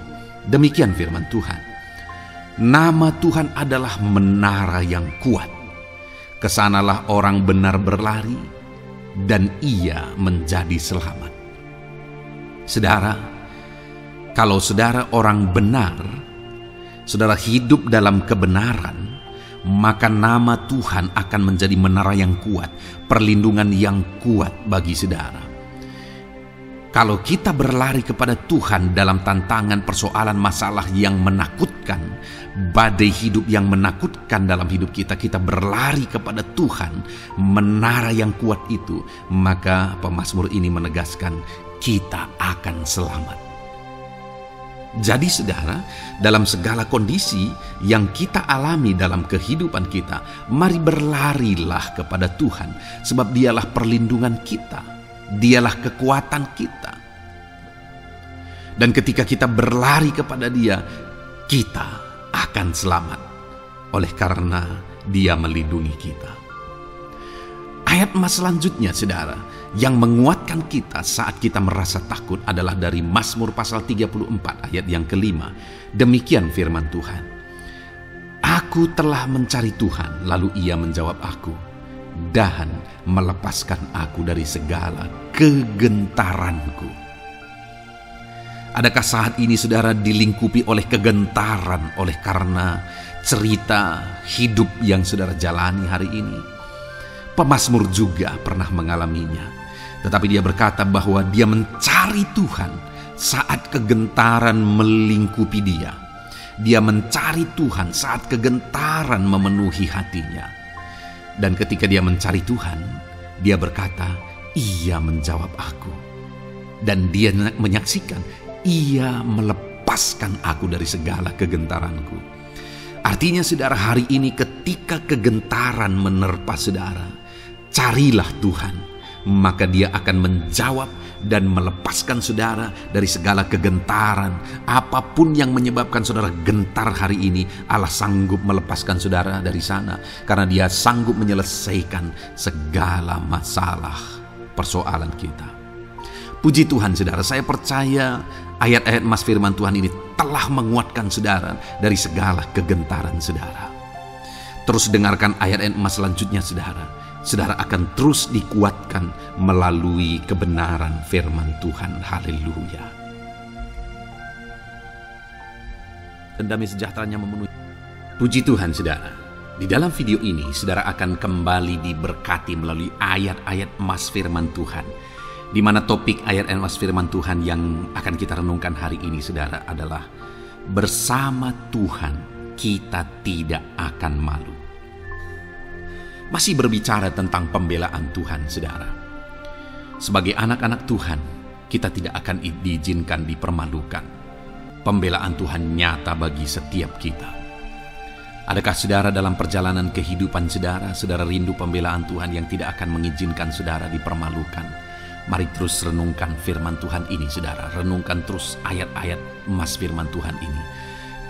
Demikian firman Tuhan. Nama Tuhan adalah menara yang kuat. Kesanalah orang benar berlari dan ia menjadi selamat. Saudara, kalau saudara orang benar, saudara hidup dalam kebenaran, maka nama Tuhan akan menjadi menara yang kuat, perlindungan yang kuat bagi saudara. Kalau kita berlari kepada Tuhan dalam tantangan, persoalan, masalah yang menakutkan, badai hidup yang menakutkan dalam hidup kita, kita berlari kepada Tuhan, menara yang kuat itu, maka pemazmur ini menegaskan kita akan selamat. Jadi saudara, dalam segala kondisi yang kita alami dalam kehidupan kita, mari berlarilah kepada Tuhan, sebab Dialah perlindungan kita, Dialah kekuatan kita. Dan ketika kita berlari kepada Dia, kita akan selamat, oleh karena Dia melindungi kita. Ayat emas selanjutnya saudara, yang menguatkan kita saat kita merasa takut adalah dari Mazmur pasal 34 ayat yang ke-5. Demikian firman Tuhan. Aku telah mencari Tuhan, lalu Ia menjawab aku, dan melepaskan aku dari segala kegentaranku. Adakah saat ini saudara dilingkupi oleh kegentaran oleh karena cerita hidup yang saudara jalani hari ini? Pemazmur juga pernah mengalaminya. Tetapi dia berkata bahwa dia mencari Tuhan saat kegentaran melingkupi dia. Dia mencari Tuhan saat kegentaran memenuhi hatinya. Dan ketika dia mencari Tuhan, dia berkata, Ia menjawab aku. Dan dia menyaksikan, Ia melepaskan aku dari segala kegentaranku. Artinya saudara, hari ini ketika kegentaran menerpa saudara, carilah Tuhan, maka Dia akan menjawab dan melepaskan saudara dari segala kegentaran. Apapun yang menyebabkan saudara gentar hari ini, Allah sanggup melepaskan saudara dari sana, karena Dia sanggup menyelesaikan segala masalah persoalan kita. Puji Tuhan saudara, saya percaya ayat-ayat emas firman Tuhan ini telah menguatkan saudara dari segala kegentaran saudara. Terus dengarkan ayat-ayat emas selanjutnya saudara. Saudara akan terus dikuatkan melalui kebenaran firman Tuhan. Haleluya. Dan damai sejahteranya memenuhi. Puji Tuhan saudara. Di dalam video ini saudara akan kembali diberkati melalui ayat-ayat emas firman Tuhan. Di mana topik ayat emas firman Tuhan yang akan kita renungkan hari ini saudara adalah bersama Tuhan kita tidak akan malu. Masih berbicara tentang pembelaan Tuhan saudara. Sebagai anak-anak Tuhan, kita tidak akan diizinkan dipermalukan. Pembelaan Tuhan nyata bagi setiap kita. Adakah saudara dalam perjalanan kehidupan saudara, saudara rindu pembelaan Tuhan yang tidak akan mengizinkan saudara dipermalukan? Mari terus renungkan firman Tuhan ini saudara. Renungkan terus ayat-ayat emas firman Tuhan ini.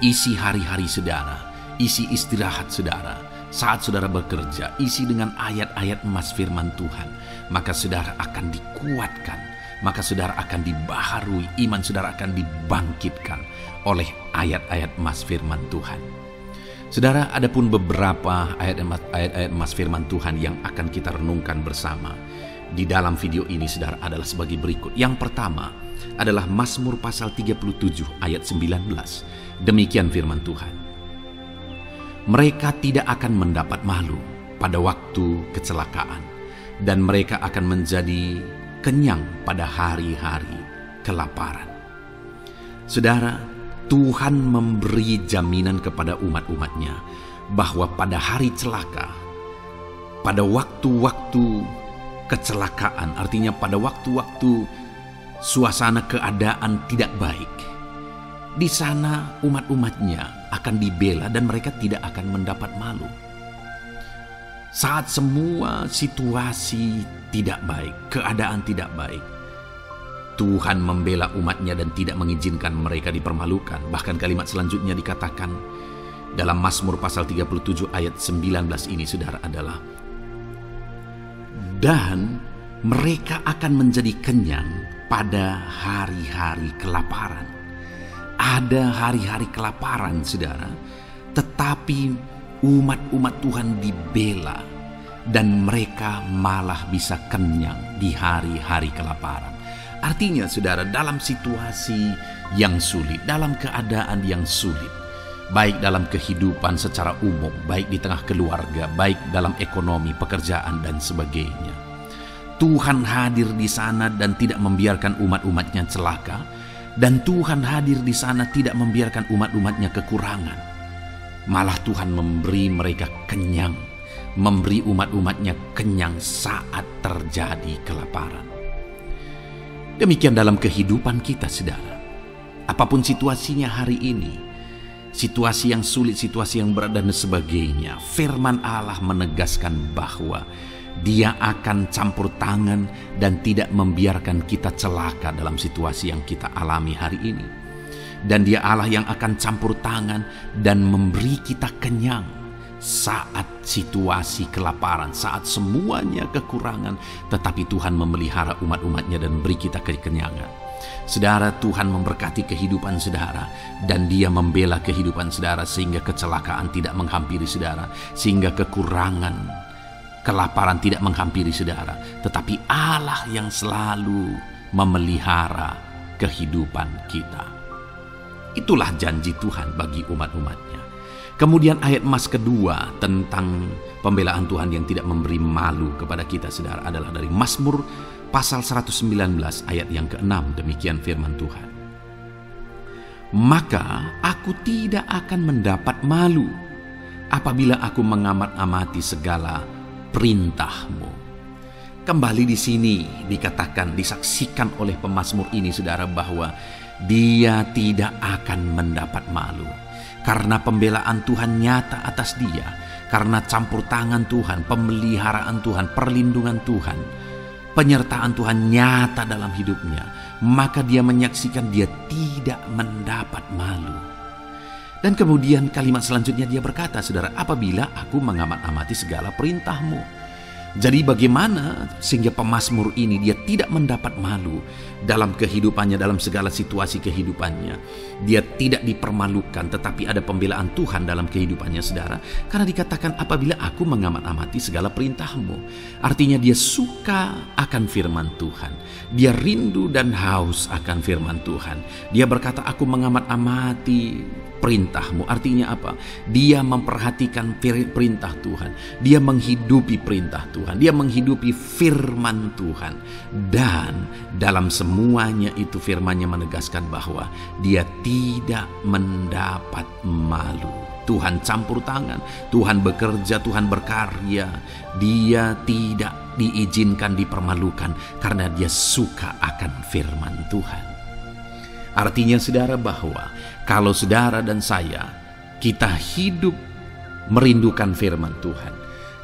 Isi hari-hari saudara, isi istirahat saudara. Saat saudara bekerja, isi dengan ayat-ayat emas firman Tuhan. Maka saudara akan dikuatkan. Maka saudara akan dibaharui. Iman saudara akan dibangkitkan oleh ayat-ayat emas firman Tuhan. Saudara, ada pun beberapa ayat-ayat emas firman Tuhan yang akan kita renungkan bersama di dalam video ini saudara adalah sebagai berikut. Yang pertama adalah Mazmur pasal 37 ayat 19. Demikian firman Tuhan. Mereka tidak akan mendapat malu pada waktu kecelakaan, dan mereka akan menjadi kenyang pada hari-hari kelaparan. Saudara, Tuhan memberi jaminan kepada umat-umatnya bahwa pada hari celaka, pada waktu-waktu kecelakaan, artinya pada waktu-waktu suasana keadaan tidak baik, di sana umat-umatnya akan dibela dan mereka tidak akan mendapat malu. Saat semua situasi tidak baik, keadaan tidak baik, Tuhan membela umatnya dan tidak mengizinkan mereka dipermalukan. Bahkan kalimat selanjutnya dikatakan dalam Mazmur pasal 37 ayat 19 ini, saudara, adalah dan mereka akan menjadi kenyang pada hari-hari kelaparan. Ada hari-hari kelaparan, saudara, tetapi umat-umat Tuhan dibela dan mereka malah bisa kenyang di hari-hari kelaparan. Artinya, saudara, dalam situasi yang sulit, dalam keadaan yang sulit, baik dalam kehidupan secara umum, baik di tengah keluarga, baik dalam ekonomi, pekerjaan, dan sebagainya, Tuhan hadir di sana dan tidak membiarkan umat-umatnya celaka, dan Tuhan hadir di sana tidak membiarkan umat-umatnya kekurangan. Malah Tuhan memberi mereka kenyang, memberi umat-umatnya kenyang saat terjadi kelaparan. Demikian dalam kehidupan kita, saudara. Apapun situasinya hari ini, situasi yang sulit, situasi yang berat, dan sebagainya, firman Allah menegaskan bahwa Dia akan campur tangan dan tidak membiarkan kita celaka dalam situasi yang kita alami hari ini. Dan Dia Allah yang akan campur tangan dan memberi kita kenyang saat situasi kelaparan, saat semuanya kekurangan, tetapi Tuhan memelihara umat-umatnya dan beri kita kekenyangan. Saudara, Tuhan memberkati kehidupan saudara, dan Dia membela kehidupan saudara sehingga kecelakaan tidak menghampiri saudara, sehingga kekurangan, kelaparan tidak menghampiri saudara. Tetapi Allah yang selalu memelihara kehidupan kita. Itulah janji Tuhan bagi umat-umatnya. Kemudian ayat emas kedua tentang pembelaan Tuhan yang tidak memberi malu kepada kita, saudara, adalah dari Mazmur pasal 119 ayat yang ke-6. Demikian firman Tuhan. Maka aku tidak akan mendapat malu apabila aku mengamat-amati segala perintah-Mu. Kembali di sini dikatakan, disaksikan oleh pemazmur ini, saudara, bahwa dia tidak akan mendapat malu. Karena pembelaan Tuhan nyata atas dia, karena campur tangan Tuhan, pemeliharaan Tuhan, perlindungan Tuhan, penyertaan Tuhan nyata dalam hidupnya, maka dia menyaksikan dia tidak mendapat malu. Dan kemudian kalimat selanjutnya dia berkata, saudara, apabila aku mengamat-amati segala perintah-Mu. Jadi bagaimana sehingga pemazmur ini dia tidak mendapat malu dalam kehidupannya, dalam segala situasi kehidupannya. Dia tidak dipermalukan, tetapi ada pembelaan Tuhan dalam kehidupannya, saudara. Karena dikatakan apabila aku mengamat-amati segala perintah-Mu. Artinya dia suka akan firman Tuhan. Dia rindu dan haus akan firman Tuhan. Dia berkata, aku mengamat-amati perintah-Mu. Artinya apa? Dia memperhatikan perintah Tuhan. Dia menghidupi perintah Tuhan. Dia menghidupi firman Tuhan. Dan dalam semuanya itu firman-Nya menegaskan bahwa dia tidak mendapat malu. Tuhan campur tangan, Tuhan bekerja, Tuhan berkarya. Dia tidak diizinkan dipermalukan karena dia suka akan firman Tuhan. Artinya, saudara, bahwa kalau saudara dan saya, kita hidup merindukan firman Tuhan,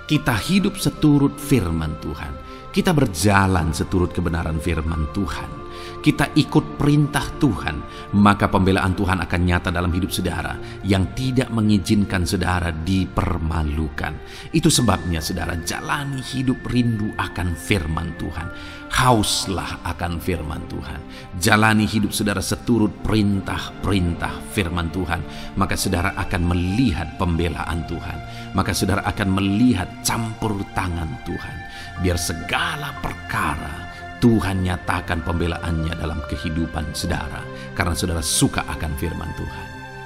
kita hidup seturut firman Tuhan, kita berjalan seturut kebenaran firman Tuhan, kita ikut perintah Tuhan, maka pembelaan Tuhan akan nyata dalam hidup saudara yang tidak mengizinkan saudara dipermalukan. Itu sebabnya, saudara, jalani hidup rindu akan firman Tuhan. Hauslah akan firman Tuhan. Jalani hidup saudara seturut perintah-perintah firman Tuhan, maka saudara akan melihat pembelaan Tuhan. Maka saudara akan melihat campur tangan Tuhan. Biar segala perkara Tuhan nyatakan pembelaannya dalam kehidupan saudara, karena saudara suka akan firman Tuhan.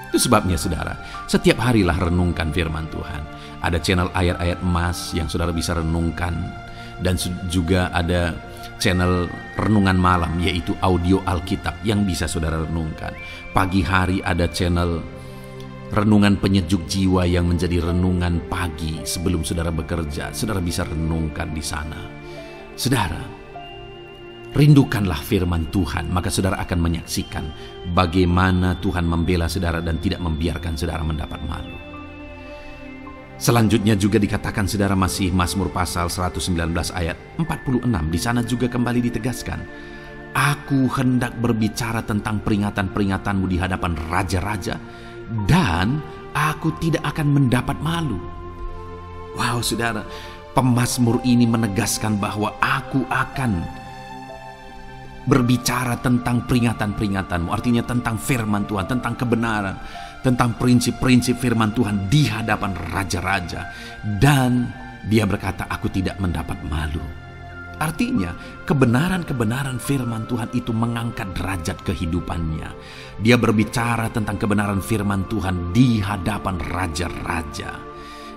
Itu sebabnya, saudara, setiap harilah renungkan firman Tuhan. Ada channel ayat-ayat emas yang saudara bisa renungkan, dan juga ada channel renungan malam, yaitu audio Alkitab yang bisa saudara renungkan. Pagi hari ada channel renungan penyejuk jiwa yang menjadi renungan pagi sebelum saudara bekerja. Saudara bisa renungkan di sana. Saudara, rindukanlah firman Tuhan, maka saudara akan menyaksikan bagaimana Tuhan membela saudara dan tidak membiarkan saudara mendapat malu. Selanjutnya juga dikatakan saudara masih Mazmur pasal 119 ayat 46. Di sana juga kembali ditegaskan, aku hendak berbicara tentang peringatan-peringatanmu di hadapan raja-raja, dan aku tidak akan mendapat malu. Wow saudara, pemazmur ini menegaskan bahwa aku akan berbicara tentang peringatan-peringatanmu, artinya tentang firman Tuhan, tentang kebenaran, tentang prinsip-prinsip firman Tuhan di hadapan raja-raja. Dan dia berkata, aku tidak mendapat malu. Artinya, kebenaran-kebenaran firman Tuhan itu mengangkat derajat kehidupannya. Dia berbicara tentang kebenaran firman Tuhan di hadapan raja-raja.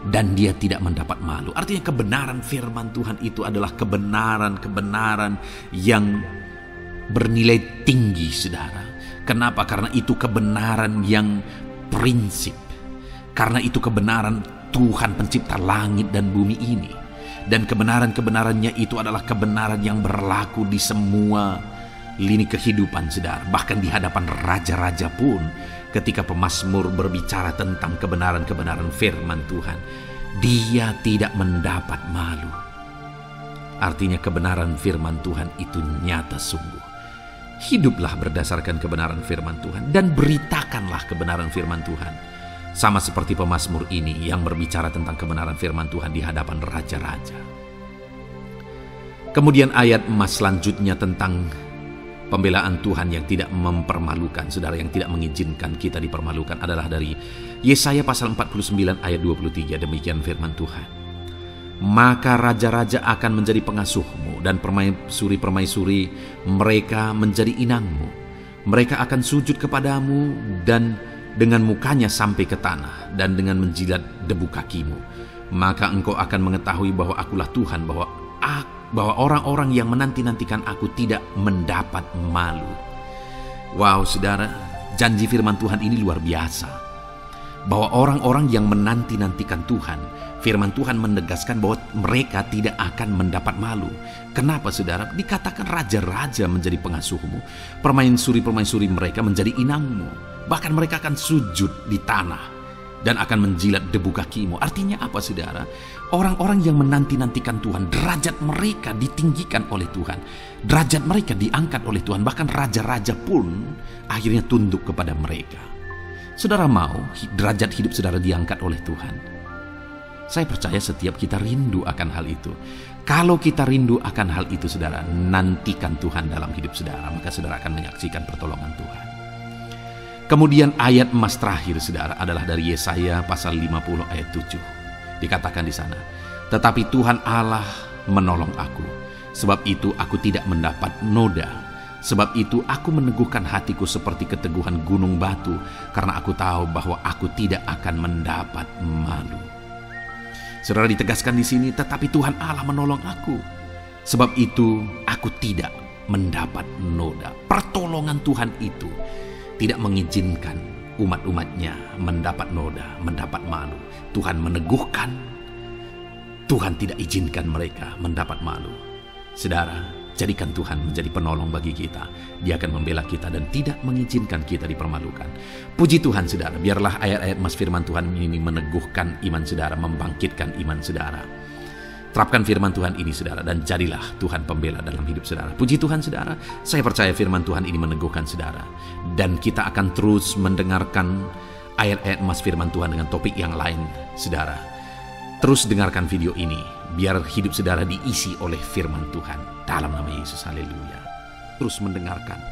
Dan dia tidak mendapat malu. Artinya kebenaran firman Tuhan itu adalah kebenaran-kebenaran yang bernilai tinggi, saudara. Kenapa? Karena itu kebenaran yang prinsip. Karena itu kebenaran Tuhan pencipta langit dan bumi ini. Dan kebenaran-kebenarannya itu adalah kebenaran yang berlaku di semua lini kehidupan, saudara. Bahkan di hadapan raja-raja pun, ketika pemazmur berbicara tentang kebenaran-kebenaran firman Tuhan, dia tidak mendapat malu. Artinya kebenaran firman Tuhan itu nyata sungguh. Hiduplah berdasarkan kebenaran firman Tuhan dan beritakanlah kebenaran firman Tuhan. Sama seperti pemazmur ini yang berbicara tentang kebenaran firman Tuhan di hadapan raja-raja. Kemudian ayat emas selanjutnya tentang pembelaan Tuhan yang tidak mempermalukan, saudara, yang tidak mengizinkan kita dipermalukan adalah dari Yesaya pasal 49 ayat 23. Demikian firman Tuhan. Maka raja-raja akan menjadi pengasuhmu dan permaisuri-permaisuri mereka menjadi inangmu. Mereka akan sujud kepadamu dan dengan mukanya sampai ke tanah dan dengan menjilat debu kakimu. Maka engkau akan mengetahui bahwa akulah Tuhan, bahwa orang-orang yang menanti-nantikan aku tidak mendapat malu. Wow saudara, janji firman Tuhan ini luar biasa. Bahwa orang-orang yang menanti-nantikan Tuhan, firman Tuhan menegaskan bahwa mereka tidak akan mendapat malu. Kenapa saudara? Dikatakan raja-raja menjadi pengasuhmu, permaisuri-permaisuri mereka menjadi inangmu. Bahkan mereka akan sujud di tanah dan akan menjilat debu kakimu. Artinya apa saudara? Orang-orang yang menanti-nantikan Tuhan, derajat mereka ditinggikan oleh Tuhan. Derajat mereka diangkat oleh Tuhan. Bahkan raja-raja pun akhirnya tunduk kepada mereka. Saudara mau derajat hidup saudara diangkat oleh Tuhan? Saya percaya setiap kita rindu akan hal itu. Kalau kita rindu akan hal itu, saudara, nantikan Tuhan dalam hidup saudara, maka saudara akan menyaksikan pertolongan Tuhan. Kemudian ayat emas terakhir, saudara, adalah dari Yesaya pasal 50 ayat 7. Dikatakan di sana, tetapi Tuhan Allah menolong aku, sebab itu aku tidak mendapat noda. Sebab itu aku meneguhkan hatiku seperti keteguhan gunung batu, karena aku tahu bahwa aku tidak akan mendapat malu. Saudara, ditegaskan di sini, tetapi Tuhan Allah menolong aku. Sebab itu aku tidak mendapat noda. Pertolongan Tuhan itu tidak mengizinkan umat-umatnya mendapat noda, mendapat malu. Tuhan meneguhkan, Tuhan tidak izinkan mereka mendapat malu. Saudara, jadikan Tuhan menjadi penolong bagi kita. Dia akan membela kita dan tidak mengizinkan kita dipermalukan. Puji Tuhan saudara, biarlah ayat-ayat mas firman Tuhan ini meneguhkan iman saudara, membangkitkan iman saudara. Terapkan firman Tuhan ini saudara, dan jadilah Tuhan pembela dalam hidup saudara. Puji Tuhan saudara, saya percaya firman Tuhan ini meneguhkan saudara. Dan kita akan terus mendengarkan ayat-ayat mas firman Tuhan dengan topik yang lain saudara. Terus dengarkan video ini, biar hidup saudara diisi oleh firman Tuhan. Dalam nama Yesus, haleluya. Terus mendengarkan.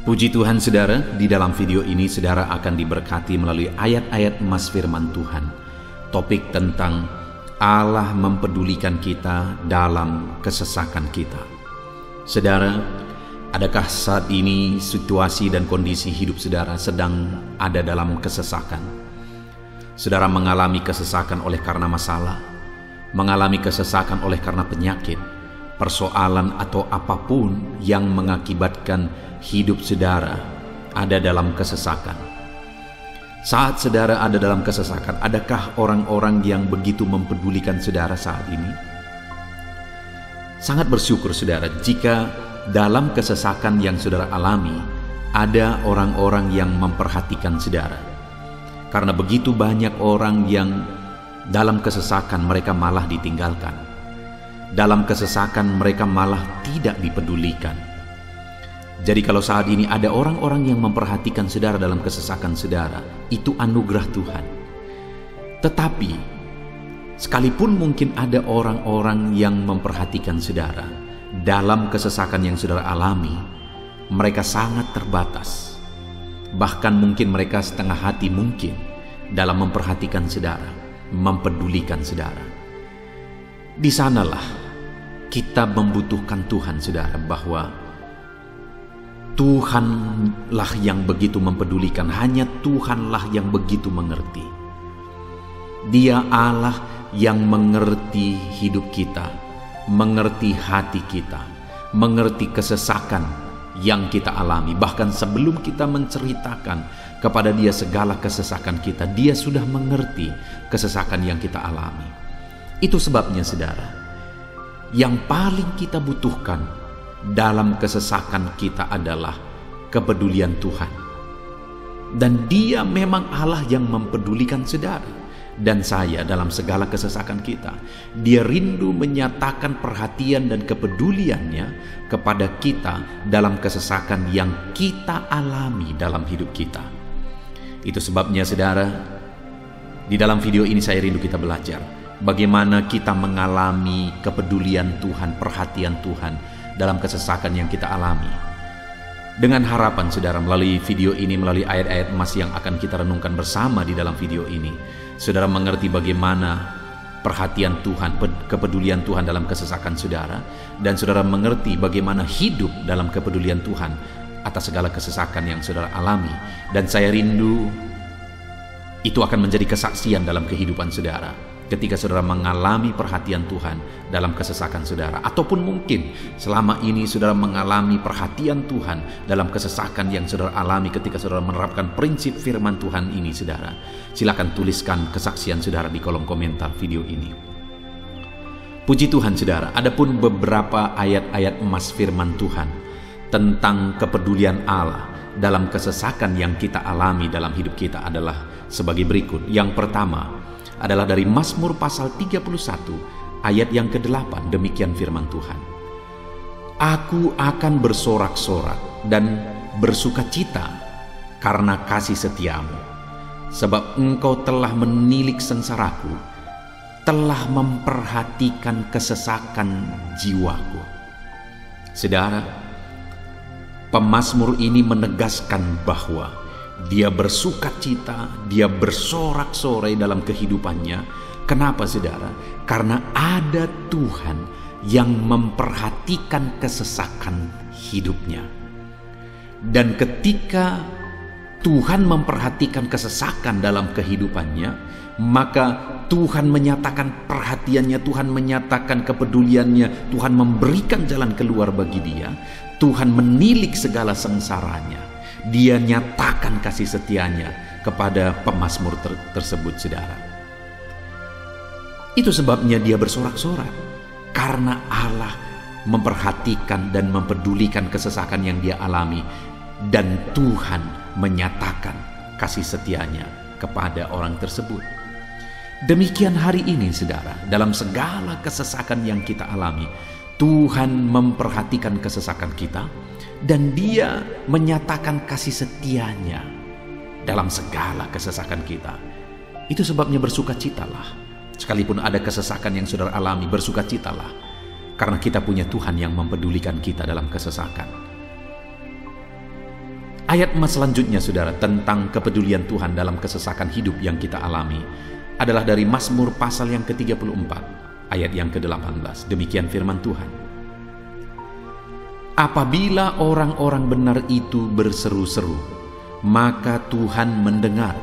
Puji Tuhan saudara, di dalam video ini saudara akan diberkati melalui ayat-ayat emas firman Tuhan. Topik tentang Allah mempedulikan kita dalam kesesakan kita. Saudara, adakah saat ini situasi dan kondisi hidup saudara sedang ada dalam kesesakan? Saudara mengalami kesesakan oleh karena masalah, mengalami kesesakan oleh karena penyakit, persoalan atau apapun yang mengakibatkan hidup saudara ada dalam kesesakan. Saat saudara ada dalam kesesakan, adakah orang-orang yang begitu mempedulikan saudara saat ini? Sangat bersyukur saudara jika dalam kesesakan yang saudara alami ada orang-orang yang memperhatikan saudara. Karena begitu banyak orang yang dalam kesesakan mereka malah ditinggalkan. Dalam kesesakan mereka malah tidak dipedulikan. Jadi kalau saat ini ada orang-orang yang memperhatikan saudara dalam kesesakan saudara, itu anugerah Tuhan. Tetapi sekalipun mungkin ada orang-orang yang memperhatikan saudara dalam kesesakan yang saudara alami, mereka sangat terbatas. Bahkan mungkin mereka setengah hati mungkin dalam memperhatikan saudara, mempedulikan saudara. Di sanalah kita membutuhkan Tuhan saudara, bahwa Tuhanlah yang begitu mempedulikan, hanya Tuhanlah yang begitu mengerti. Dia Allah yang mengerti hidup kita, mengerti hati kita, mengerti kesesakan yang kita alami. Bahkan sebelum kita menceritakan kepada Dia segala kesesakan kita, Dia sudah mengerti kesesakan yang kita alami. Itu sebabnya saudara, yang paling kita butuhkan dalam kesesakan kita adalah kepedulian Tuhan. Dan Dia memang Allah yang mempedulikan saudara dan saya dalam segala kesesakan kita. Dia rindu menyatakan perhatian dan kepeduliannya kepada kita dalam kesesakan yang kita alami dalam hidup kita. Itu sebabnya saudara, di dalam video ini saya rindu kita belajar bagaimana kita mengalami kepedulian Tuhan, perhatian Tuhan dalam kesesakan yang kita alami. Dengan harapan saudara melalui video ini, melalui ayat-ayat emas yang akan kita renungkan bersama di dalam video ini, saudara mengerti bagaimana perhatian Tuhan, kepedulian Tuhan dalam kesesakan saudara, dan saudara mengerti bagaimana hidup dalam kepedulian Tuhan atas segala kesesakan yang saudara alami. Dan saya rindu itu akan menjadi kesaksian dalam kehidupan saudara ketika saudara mengalami perhatian Tuhan dalam kesesakan saudara. Ataupun mungkin selama ini saudara mengalami perhatian Tuhan dalam kesesakan yang saudara alami ketika saudara menerapkan prinsip firman Tuhan ini saudara. Silakan tuliskan kesaksian saudara di kolom komentar video ini. Puji Tuhan saudara, adapun beberapa ayat-ayat emas firman Tuhan tentang kepedulian Allah dalam kesesakan yang kita alami dalam hidup kita adalah sebagai berikut. Yang pertama adalah dari Mazmur pasal 31 ayat yang ke-8. Demikian firman Tuhan. Aku akan bersorak-sorak dan bersukacita karena kasih setiamu, sebab engkau telah menilik sengsaraku, telah memperhatikan kesesakan jiwaku. Saudara, pemazmur ini menegaskan bahwa dia bersukacita, dia bersorak-sorai dalam kehidupannya. Kenapa saudara? Karena ada Tuhan yang memperhatikan kesesakan hidupnya. Dan ketika Tuhan memperhatikan kesesakan dalam kehidupannya, maka Tuhan menyatakan perhatiannya, Tuhan menyatakan kepeduliannya, Tuhan memberikan jalan keluar bagi dia, Tuhan menilik segala sengsaranya. Dia nyatakan kasih setianya kepada pemazmur tersebut saudara. Itu sebabnya dia bersorak-sorak, karena Allah memperhatikan dan mempedulikan kesesakan yang dia alami, dan Tuhan menyatakan kasih setianya kepada orang tersebut. Demikian hari ini saudara, dalam segala kesesakan yang kita alami, Tuhan memperhatikan kesesakan kita, dan Dia menyatakan kasih setianya dalam segala kesesakan kita. Itu sebabnya bersukacitalah. Sekalipun ada kesesakan yang saudara alami, bersukacitalah, karena kita punya Tuhan yang mempedulikan kita dalam kesesakan. Ayat emas selanjutnya saudara tentang kepedulian Tuhan dalam kesesakan hidup yang kita alami adalah dari Mazmur pasal yang ke-34 ayat yang ke-18. Demikian firman Tuhan. Apabila orang-orang benar itu berseru-seru, maka Tuhan mendengar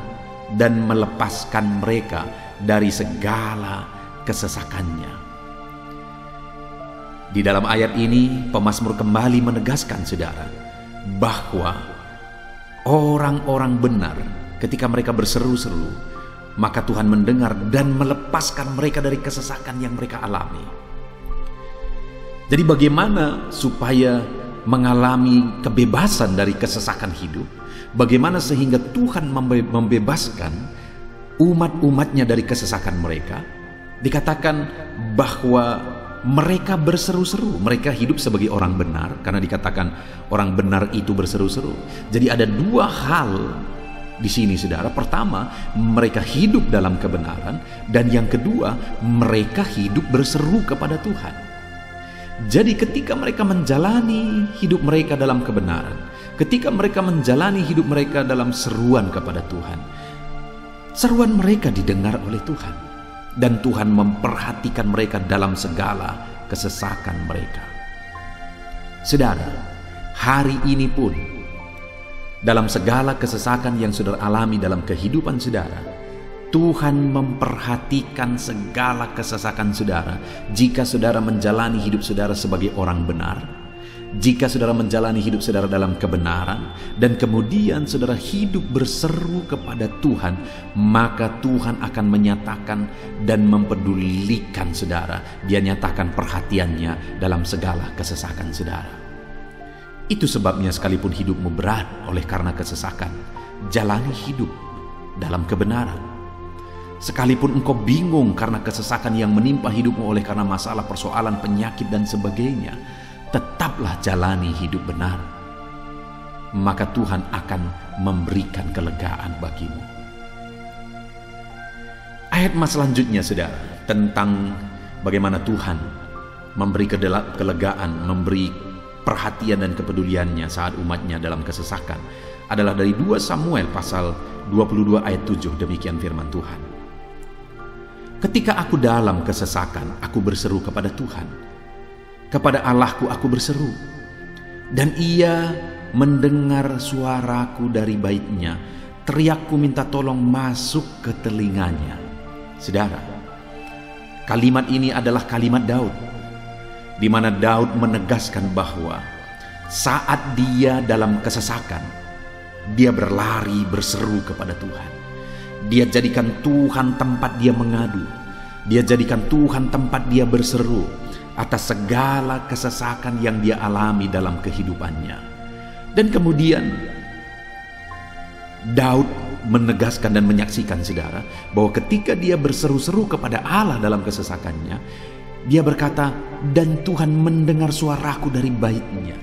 dan melepaskan mereka dari segala kesesakannya. Di dalam ayat ini, pemazmur kembali menegaskan saudara, bahwa orang-orang benar ketika mereka berseru-seru, maka Tuhan mendengar dan melepaskan mereka dari kesesakan yang mereka alami. Jadi bagaimana supaya mengalami kebebasan dari kesesakan hidup? Bagaimana sehingga Tuhan membebaskan umat-umatnya dari kesesakan mereka? Dikatakan bahwa mereka berseru-seru, mereka hidup sebagai orang benar, karena dikatakan orang benar itu berseru-seru. Jadi ada dua hal di sini, saudara. Pertama, mereka hidup dalam kebenaran, dan yang kedua, mereka hidup berseru kepada Tuhan. Jadi ketika mereka menjalani hidup mereka dalam kebenaran, ketika mereka menjalani hidup mereka dalam seruan kepada Tuhan, seruan mereka didengar oleh Tuhan, dan Tuhan memperhatikan mereka dalam segala kesesakan mereka. Saudara, hari ini pun dalam segala kesesakan yang saudara alami dalam kehidupan saudara, Tuhan memperhatikan segala kesesakan saudara. Jika saudara menjalani hidup saudara sebagai orang benar, jika saudara menjalani hidup saudara dalam kebenaran, dan kemudian saudara hidup berseru kepada Tuhan, maka Tuhan akan menyatakan dan mempedulikan saudara. Dia nyatakan perhatiannya dalam segala kesesakan saudara. Itu sebabnya sekalipun hidupmu berat oleh karena kesesakan, jalani hidup dalam kebenaran. Sekalipun engkau bingung karena kesesakan yang menimpa hidupmu oleh karena masalah, persoalan, penyakit dan sebagainya, tetaplah jalani hidup benar. Maka Tuhan akan memberikan kelegaan bagimu. Ayat mas selanjutnya, saudara, tentang bagaimana Tuhan memberi kelegaan, memberi perhatian dan kepeduliannya saat umatnya dalam kesesakan, adalah dari 2 Samuel pasal 22 ayat 7. Demikian firman Tuhan. Ketika aku dalam kesesakan, aku berseru kepada Tuhan. Kepada Allahku aku berseru, dan Ia mendengar suaraku dari baitnya. Teriakku minta tolong masuk ke telinganya. Saudara, kalimat ini adalah kalimat Daud, di mana Daud menegaskan bahwa saat dia dalam kesesakan, dia berlari berseru kepada Tuhan. Dia jadikan Tuhan tempat dia mengadu. Dia jadikan Tuhan tempat dia berseru atas segala kesesakan yang dia alami dalam kehidupannya. Dan kemudian Daud menegaskan dan menyaksikan, saudara, bahwa ketika dia berseru-seru kepada Allah dalam kesesakannya, dia berkata, dan Tuhan mendengar suaraku dari baitnya.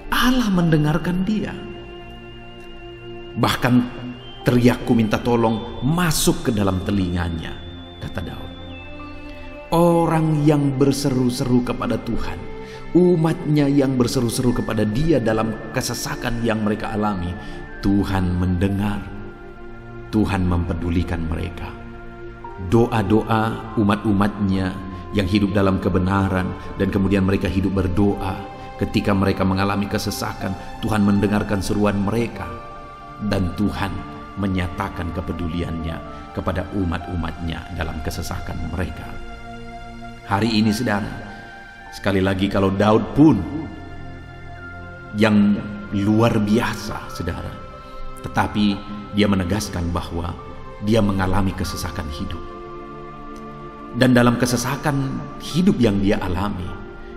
Allah mendengarkan dia. Bahkan teriakku minta tolong masuk ke dalam telinganya, kata Daud. Orang yang berseru-seru kepada Tuhan, umatnya yang berseru-seru kepada dia dalam kesesakan yang mereka alami, Tuhan mendengar, Tuhan mempedulikan mereka. Doa-doa umat-umatnya yang hidup dalam kebenaran, dan kemudian mereka hidup berdoa ketika mereka mengalami kesesakan, Tuhan mendengarkan seruan mereka, dan Tuhan menyatakan kepeduliannya kepada umat-umatnya dalam kesesakan mereka. Hari ini, saudara, sekali lagi, kalau Daud pun yang luar biasa, saudara, tetapi dia menegaskan bahwa dia mengalami kesesakan hidup. Dan dalam kesesakan hidup yang dia alami,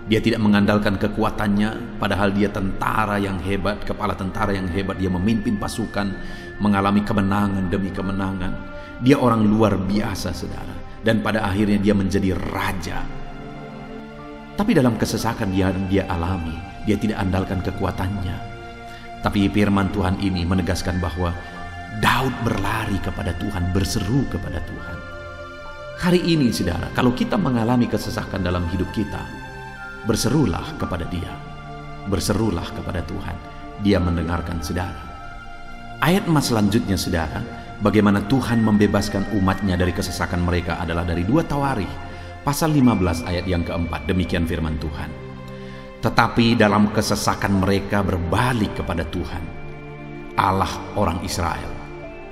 dia tidak mengandalkan kekuatannya, padahal dia tentara yang hebat, kepala tentara yang hebat. Dia memimpin pasukan, mengalami kemenangan demi kemenangan. Dia orang luar biasa, saudara. Dan pada akhirnya dia menjadi raja. Tapi dalam kesesakan yang dia alami, dia tidak andalkan kekuatannya. Tapi firman Tuhan ini menegaskan bahwa Daud berlari kepada Tuhan, berseru kepada Tuhan. Hari ini, saudara, kalau kita mengalami kesesakan dalam hidup kita, berserulah kepada Dia, berserulah kepada Tuhan. Dia mendengarkan saudara. Ayat emas selanjutnya, saudara, bagaimana Tuhan membebaskan umatnya dari kesesakan mereka adalah dari 2 Tawarikh pasal 15 ayat yang keempat. Demikian firman Tuhan. Tetapi dalam kesesakan mereka berbalik kepada Tuhan, Allah orang Israel.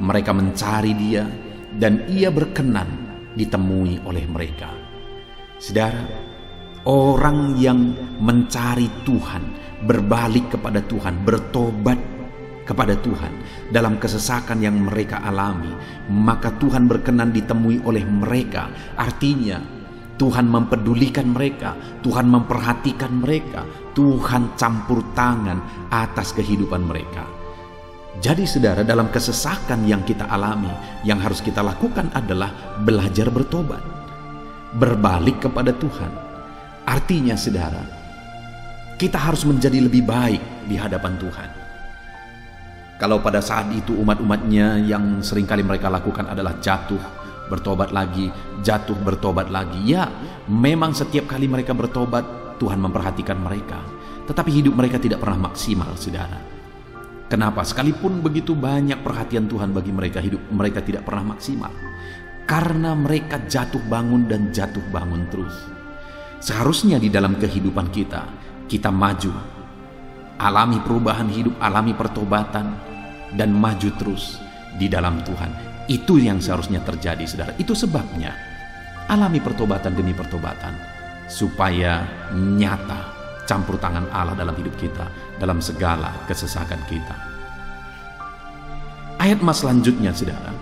Mereka mencari Dia, dan Ia berkenan ditemui oleh mereka. Saudara, orang yang mencari Tuhan, berbalik kepada Tuhan, bertobat kepada Tuhan dalam kesesakan yang mereka alami, maka Tuhan berkenan ditemui oleh mereka. Artinya Tuhan mempedulikan mereka, Tuhan memperhatikan mereka, Tuhan campur tangan atas kehidupan mereka. Jadi saudara, dalam kesesakan yang kita alami, yang harus kita lakukan adalah belajar bertobat, berbalik kepada Tuhan. Artinya saudara, kita harus menjadi lebih baik di hadapan Tuhan. Kalau pada saat itu umat-umatnya yang seringkali mereka lakukan adalah jatuh, bertobat lagi, jatuh, bertobat lagi. Ya, memang setiap kali mereka bertobat, Tuhan memperhatikan mereka. Tetapi hidup mereka tidak pernah maksimal, saudara. Kenapa? Sekalipun begitu banyak perhatian Tuhan bagi mereka, hidup mereka tidak pernah maksimal. Karena mereka jatuh bangun dan jatuh bangun terus. Seharusnya di dalam kehidupan kita maju, alami perubahan hidup, alami pertobatan, dan maju terus di dalam Tuhan. Itu yang seharusnya terjadi, saudara. Itu sebabnya alami pertobatan demi pertobatan, supaya nyata campur tangan Allah dalam hidup kita, dalam segala kesesakan kita. Ayat mas selanjutnya, saudara,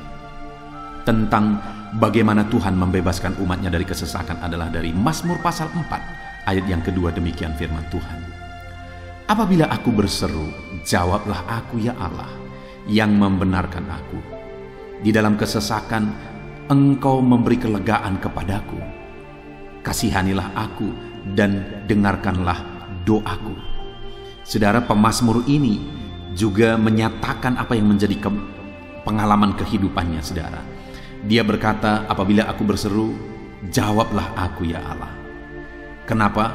tentang bagaimana Tuhan membebaskan umatnya dari kesesakan adalah dari Mazmur pasal 4 ayat yang kedua. Demikian firman Tuhan. Apabila aku berseru, jawablah aku ya Allah, yang membenarkan aku. Di dalam kesesakan, Engkau memberi kelegaan kepadaku. Kasihanilah aku dan dengarkanlah doaku. Saudara, pemazmur ini juga menyatakan apa yang menjadi pengalaman kehidupannya, saudara. Dia berkata, apabila aku berseru, jawablah aku ya Allah. Kenapa?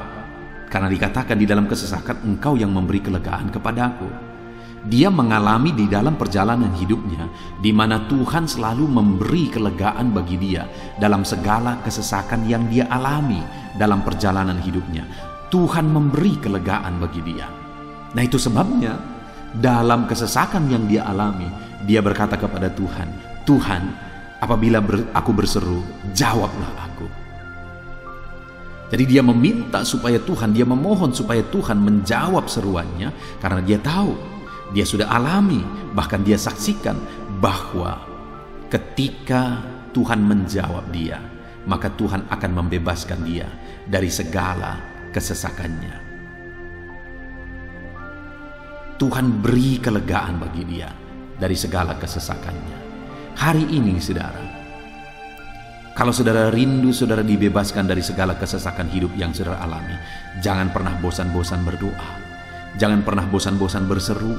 Karena dikatakan di dalam kesesakan, Engkau yang memberi kelegaan kepadaku. Dia mengalami di dalam perjalanan hidupnya, di mana Tuhan selalu memberi kelegaan bagi dia dalam segala kesesakan yang dia alami dalam perjalanan hidupnya. Tuhan memberi kelegaan bagi dia. Nah, itu sebabnya dalam kesesakan yang dia alami, dia berkata kepada Tuhan, Tuhan, apabila aku berseru, jawablah aku. Jadi dia meminta supaya Tuhan, dia memohon supaya Tuhan menjawab seruannya, karena dia tahu, dia sudah alami, bahkan dia saksikan bahwa ketika Tuhan menjawab dia, maka Tuhan akan membebaskan dia dari segala kesesakannya. Tuhan beri kelegaan bagi dia dari segala kesesakannya. Hari ini, saudara, kalau saudara rindu saudara dibebaskan dari segala kesesakan hidup yang saudara alami, jangan pernah bosan-bosan berdoa. Jangan pernah bosan-bosan berseru,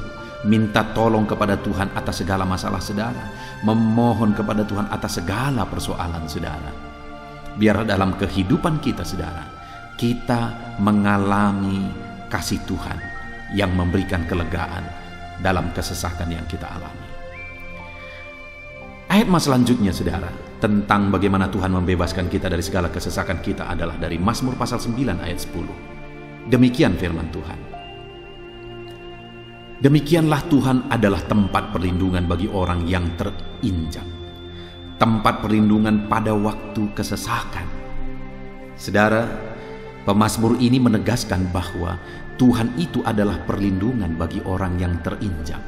minta tolong kepada Tuhan atas segala masalah saudara, memohon kepada Tuhan atas segala persoalan saudara. Biar dalam kehidupan kita, saudara, kita mengalami kasih Tuhan yang memberikan kelegaan dalam kesesakan yang kita alami. Ayat mas selanjutnya, saudara, tentang bagaimana Tuhan membebaskan kita dari segala kesesakan kita adalah dari Mazmur pasal 9 ayat 10. Demikian firman Tuhan. Demikianlah Tuhan adalah tempat perlindungan bagi orang yang terinjak, tempat perlindungan pada waktu kesesakan. Saudara, pemazmur ini menegaskan bahwa Tuhan itu adalah perlindungan bagi orang yang terinjak.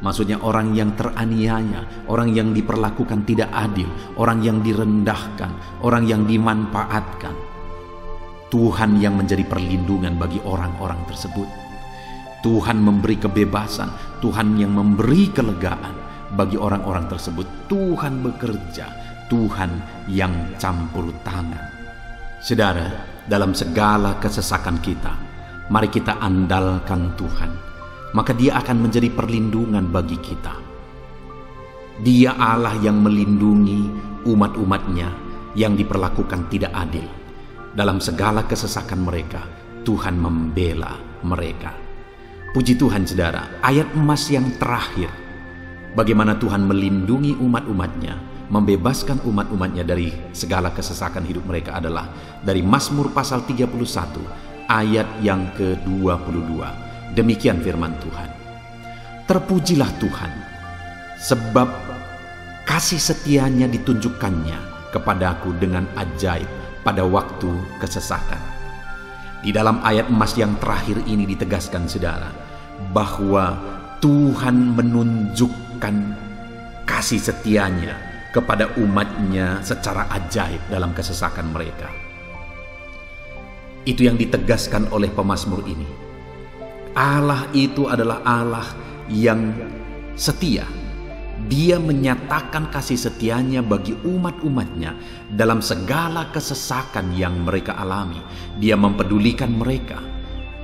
Maksudnya orang yang teraniaya, orang yang diperlakukan tidak adil, orang yang direndahkan, orang yang dimanfaatkan. Tuhan yang menjadi perlindungan bagi orang-orang tersebut. Tuhan memberi kebebasan, Tuhan yang memberi kelegaan bagi orang-orang tersebut. Tuhan bekerja, Tuhan yang campur tangan. Saudara, dalam segala kesesakan kita, mari kita andalkan Tuhan, maka Dia akan menjadi perlindungan bagi kita. Dia Allah yang melindungi umat-umatnya yang diperlakukan tidak adil. Dalam segala kesesakan mereka, Tuhan membela mereka. Puji Tuhan, saudara, ayat emas yang terakhir, bagaimana Tuhan melindungi umat-umatnya, membebaskan umat-umatnya dari segala kesesakan hidup mereka adalah dari Mazmur pasal 31 ayat yang ke-22. Demikian firman Tuhan. Terpujilah Tuhan, sebab kasih setianya ditunjukkannya kepadaku dengan ajaib pada waktu kesesakan. Di dalam ayat emas yang terakhir ini ditegaskan, saudara, bahwa Tuhan menunjukkan kasih setianya kepada umatnya secara ajaib dalam kesesakan mereka. Itu yang ditegaskan oleh pemazmur ini. Allah itu adalah Allah yang setia. Dia menyatakan kasih setianya bagi umat-umatnya dalam segala kesesakan yang mereka alami. Dia mempedulikan mereka.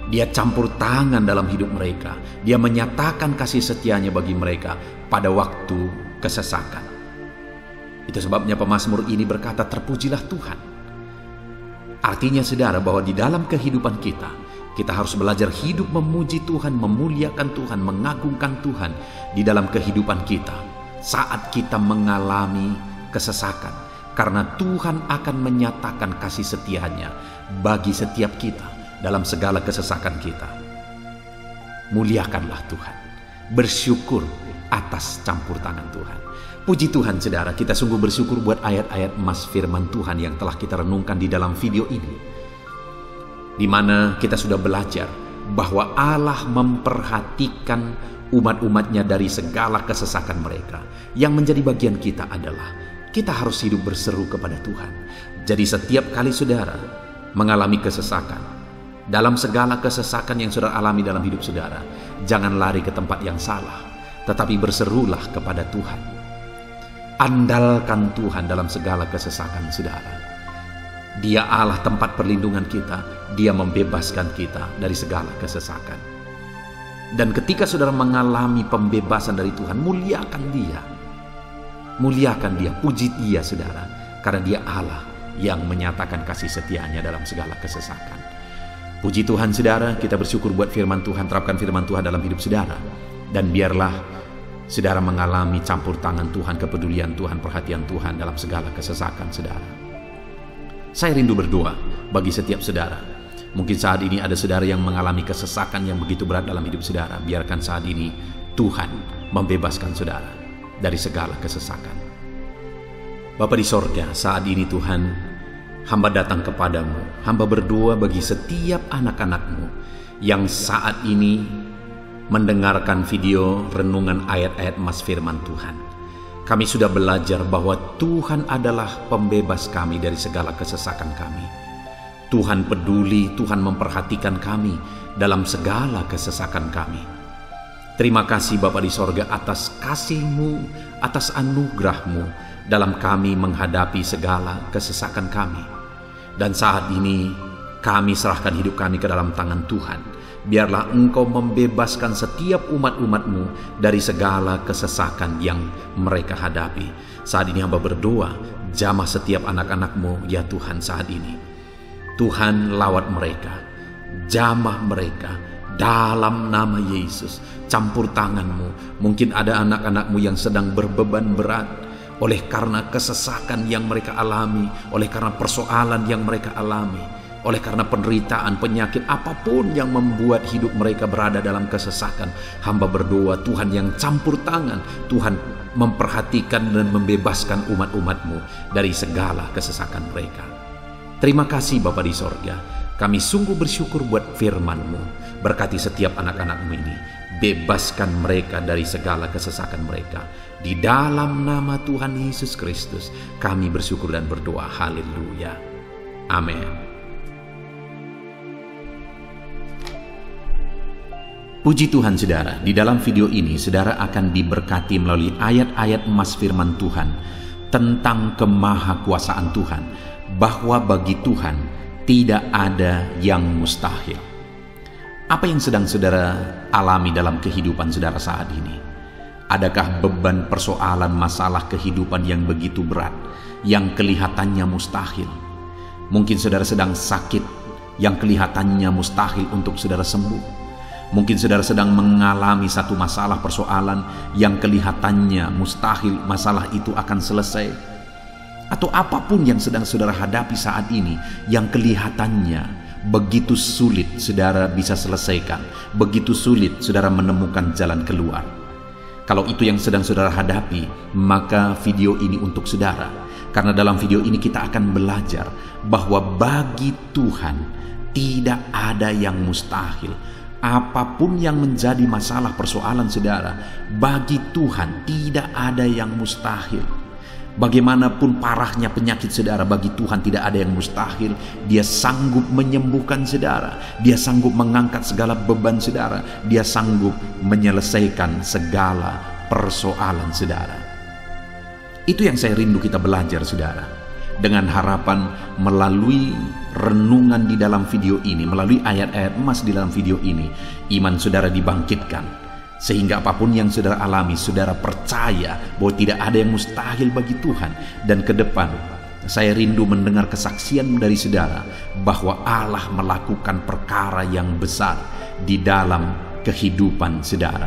Dia campur tangan dalam hidup mereka. Dia menyatakan kasih setianya bagi mereka pada waktu kesesakan. Itu sebabnya pemazmur ini berkata, terpujilah Tuhan. Artinya saudara, bahwa di dalam kehidupan kita harus belajar hidup memuji Tuhan, memuliakan Tuhan, mengagungkan Tuhan di dalam kehidupan kita saat kita mengalami kesesakan. Karena Tuhan akan menyatakan kasih setianya bagi setiap kita dalam segala kesesakan kita. Muliakanlah Tuhan, bersyukur atas campur tangan Tuhan. Puji Tuhan saudara, kita sungguh bersyukur buat ayat-ayat emas firman Tuhan yang telah kita renungkan di dalam video ini, di mana kita sudah belajar bahwa Allah memperhatikan umat-umatnya dari segala kesesakan mereka. Yang menjadi bagian kita adalah kita harus hidup berseru kepada Tuhan. Jadi setiap kali saudara mengalami kesesakan, dalam segala kesesakan yang saudara alami dalam hidup saudara, jangan lari ke tempat yang salah, tetapi berserulah kepada Tuhan. Andalkan Tuhan dalam segala kesesakan saudara. Dia Allah tempat perlindungan kita. Dia membebaskan kita dari segala kesesakan. Dan ketika saudara mengalami pembebasan dari Tuhan, muliakan Dia. Muliakan Dia, puji Dia saudara. Karena Dia Allah yang menyatakan kasih setianya dalam segala kesesakan. Puji Tuhan saudara, kita bersyukur buat firman Tuhan. Terapkan firman Tuhan dalam hidup saudara. Dan biarlah saudara mengalami campur tangan Tuhan, kepedulian Tuhan, perhatian Tuhan dalam segala kesesakan saudara. Saya rindu berdoa bagi setiap saudara. Mungkin saat ini ada saudara yang mengalami kesesakan yang begitu berat dalam hidup saudara. Biarkan saat ini Tuhan membebaskan saudara dari segala kesesakan. Bapa di sorga, saat ini Tuhan, hamba datang kepadamu. Hamba berdoa bagi setiap anak-anakmu yang saat ini mendengarkan video renungan ayat-ayat emas firman Tuhan. Kami sudah belajar bahwa Tuhan adalah pembebas kami dari segala kesesakan kami. Tuhan peduli, Tuhan memperhatikan kami dalam segala kesesakan kami. Terima kasih Bapa di sorga atas kasih-Mu, atas anugerah-Mu dalam kami menghadapi segala kesesakan kami. Dan saat ini kami serahkan hidup kami ke dalam tangan Tuhan. Biarlah Engkau membebaskan setiap umat-umat-Mu dari segala kesesakan yang mereka hadapi. Saat ini hamba berdoa, jamah setiap anak-anak-Mu ya Tuhan saat ini. Tuhan lawat mereka, jamah mereka dalam nama Yesus. Campur tangan-Mu. Mungkin ada anak-anak-Mu yang sedang berbeban berat oleh karena kesesakan yang mereka alami, oleh karena persoalan yang mereka alami, oleh karena penderitaan, penyakit, apapun yang membuat hidup mereka berada dalam kesesakan. Hamba berdoa Tuhan yang campur tangan, Tuhan memperhatikan dan membebaskan umat-umat-Mu dari segala kesesakan mereka. Terima kasih Bapa di sorga. Kami sungguh bersyukur buat firman-Mu. Berkati setiap anak-anak-Mu ini. Bebaskan mereka dari segala kesesakan mereka. Di dalam nama Tuhan Yesus Kristus kami bersyukur dan berdoa. Haleluya. Amin. Puji Tuhan saudara, di dalam video ini saudara akan diberkati melalui ayat-ayat emas firman Tuhan tentang kemahakuasaan Tuhan, bahwa bagi Tuhan tidak ada yang mustahil. Apa yang sedang saudara alami dalam kehidupan saudara saat ini? Adakah beban, persoalan, masalah kehidupan yang begitu berat, yang kelihatannya mustahil? Mungkin saudara sedang sakit, yang kelihatannya mustahil untuk saudara sembuh. Mungkin saudara sedang mengalami satu masalah, persoalan yang kelihatannya mustahil masalah itu akan selesai. Atau apapun yang sedang saudara hadapi saat ini yang kelihatannya begitu sulit saudara bisa selesaikan, begitu sulit saudara menemukan jalan keluar. Kalau itu yang sedang saudara hadapi, maka video ini untuk saudara. Karena dalam video ini kita akan belajar bahwa bagi Tuhan tidak ada yang mustahil. Apapun yang menjadi masalah persoalan saudara, bagi Tuhan tidak ada yang mustahil. Bagaimanapun parahnya penyakit saudara, bagi Tuhan tidak ada yang mustahil. Dia sanggup menyembuhkan saudara. Dia sanggup mengangkat segala beban saudara. Dia sanggup menyelesaikan segala persoalan saudara. Itu yang saya rindu kita belajar saudara. Dengan harapan melalui renungan di dalam video ini, melalui ayat-ayat emas di dalam video ini, iman saudara dibangkitkan. Sehingga apapun yang saudara alami, saudara percaya bahwa tidak ada yang mustahil bagi Tuhan. Dan ke depan, saya rindu mendengar kesaksian dari saudara bahwa Allah melakukan perkara yang besar di dalam kehidupan saudara.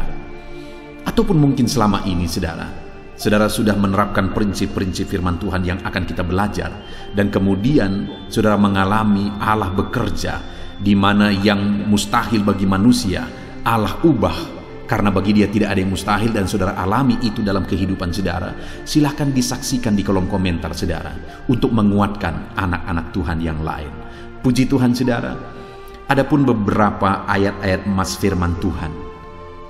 Ataupun mungkin selama ini saudara sudah menerapkan prinsip-prinsip firman Tuhan yang akan kita belajar. Dan kemudian saudara mengalami Allah bekerja, di mana yang mustahil bagi manusia, Allah ubah. Karena bagi Dia tidak ada yang mustahil, dan saudara alami itu dalam kehidupan saudara. Silahkan disaksikan di kolom komentar saudara, untuk menguatkan anak-anak Tuhan yang lain. Puji Tuhan saudara. Adapun beberapa ayat-ayat emas firman Tuhan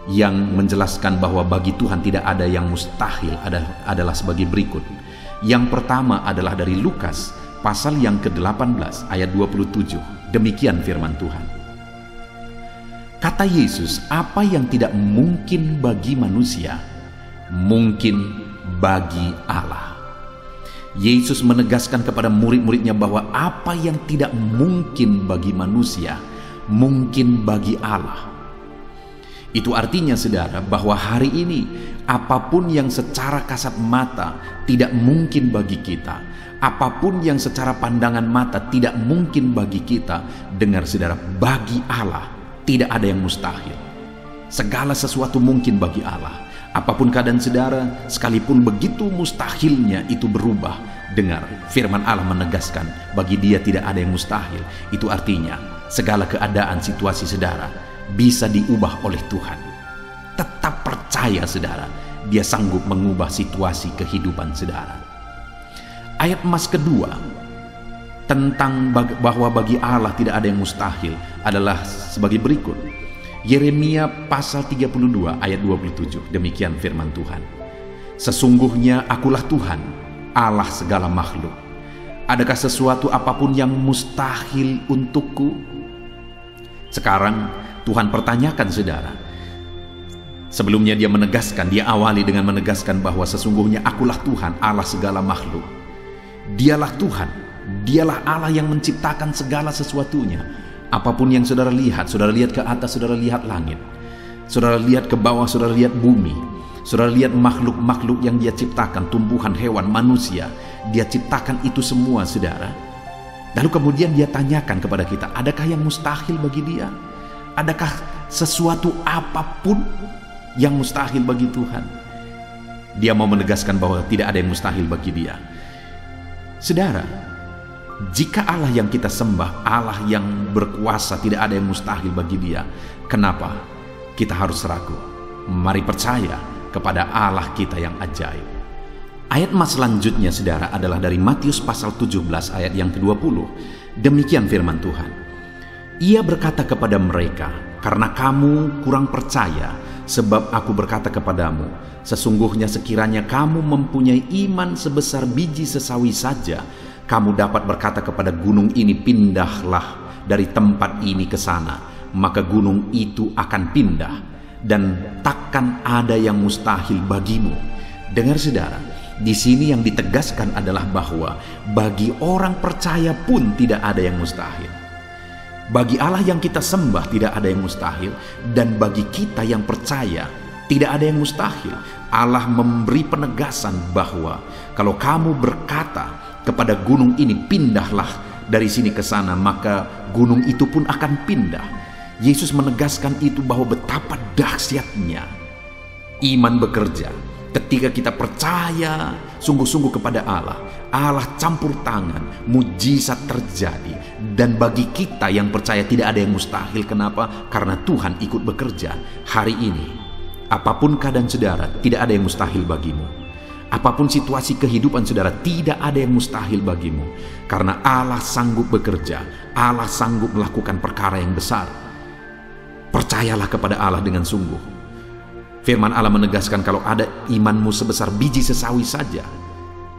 yang menjelaskan bahwa bagi Tuhan tidak ada yang mustahil adalah sebagai berikut. Yang pertama adalah dari Lukas pasal yang ke-18 ayat 27. Demikian firman Tuhan. Kata Yesus, apa yang tidak mungkin bagi manusia, mungkin bagi Allah. Yesus menegaskan kepada murid-muridnya bahwa apa yang tidak mungkin bagi manusia, mungkin bagi Allah. Itu artinya saudara, bahwa hari ini apapun yang secara kasat mata tidak mungkin bagi kita, apapun yang secara pandangan mata tidak mungkin bagi kita, dengar saudara, bagi Allah tidak ada yang mustahil. Segala sesuatu mungkin bagi Allah. Apapun keadaan saudara, sekalipun begitu mustahilnya itu berubah. Dengar, firman Allah menegaskan, bagi Dia tidak ada yang mustahil. Itu artinya segala keadaan situasi saudara bisa diubah oleh Tuhan. Tetap percaya saudara, Dia sanggup mengubah situasi kehidupan saudara. Ayat emas kedua tentang bahwa bagi Allah tidak ada yang mustahil adalah sebagai berikut. Yeremia pasal 32 ayat 27. Demikian firman Tuhan. Sesungguhnya akulah Tuhan, Allah segala makhluk. Adakah sesuatu apapun yang mustahil untukku? Sekarang Tuhan pertanyakan saudara. Sebelumnya Dia menegaskan, Dia awali dengan menegaskan bahwa sesungguhnya akulah Tuhan, Allah segala makhluk. Dialah Tuhan, Dialah Allah yang menciptakan segala sesuatunya. Apapun yang saudara lihat ke atas, saudara lihat langit, saudara lihat ke bawah, saudara lihat bumi, saudara lihat makhluk-makhluk yang Dia ciptakan, tumbuhan, hewan, manusia. Dia ciptakan itu semua saudara. Lalu kemudian Dia tanyakan kepada kita, adakah yang mustahil bagi Dia? Adakah sesuatu apapun yang mustahil bagi Tuhan? Dia mau menegaskan bahwa tidak ada yang mustahil bagi Dia. Saudara, jika Allah yang kita sembah, Allah yang berkuasa, tidak ada yang mustahil bagi Dia, kenapa kita harus ragu? Mari percaya kepada Allah kita yang ajaib. Ayat emas selanjutnya saudara adalah dari Matius pasal 17 ayat yang ke-20. Demikian firman Tuhan. Ia berkata kepada mereka, karena kamu kurang percaya, sebab aku berkata kepadamu, sesungguhnya sekiranya kamu mempunyai iman sebesar biji sesawi saja, kamu dapat berkata kepada gunung ini, pindahlah dari tempat ini ke sana, maka gunung itu akan pindah, dan takkan ada yang mustahil bagimu. Dengar saudara, di sini yang ditegaskan adalah bahwa bagi orang percaya pun tidak ada yang mustahil. Bagi Allah yang kita sembah tidak ada yang mustahil, dan bagi kita yang percaya tidak ada yang mustahil. Allah memberi penegasan bahwa kalau kamu berkata kepada gunung ini, pindahlah dari sini ke sana, maka gunung itu pun akan pindah. Yesus menegaskan itu bahwa betapa dahsyatnya iman bekerja. Ketika kita percaya sungguh-sungguh kepada Allah, Allah campur tangan, mujizat terjadi. Dan bagi kita yang percaya tidak ada yang mustahil. Kenapa? Karena Tuhan ikut bekerja. Hari ini, apapun keadaan saudara, tidak ada yang mustahil bagimu. Apapun situasi kehidupan saudara, tidak ada yang mustahil bagimu. Karena Allah sanggup bekerja, Allah sanggup melakukan perkara yang besar. Percayalah kepada Allah dengan sungguh. Firman Allah menegaskan kalau ada imanmu sebesar biji sesawi saja,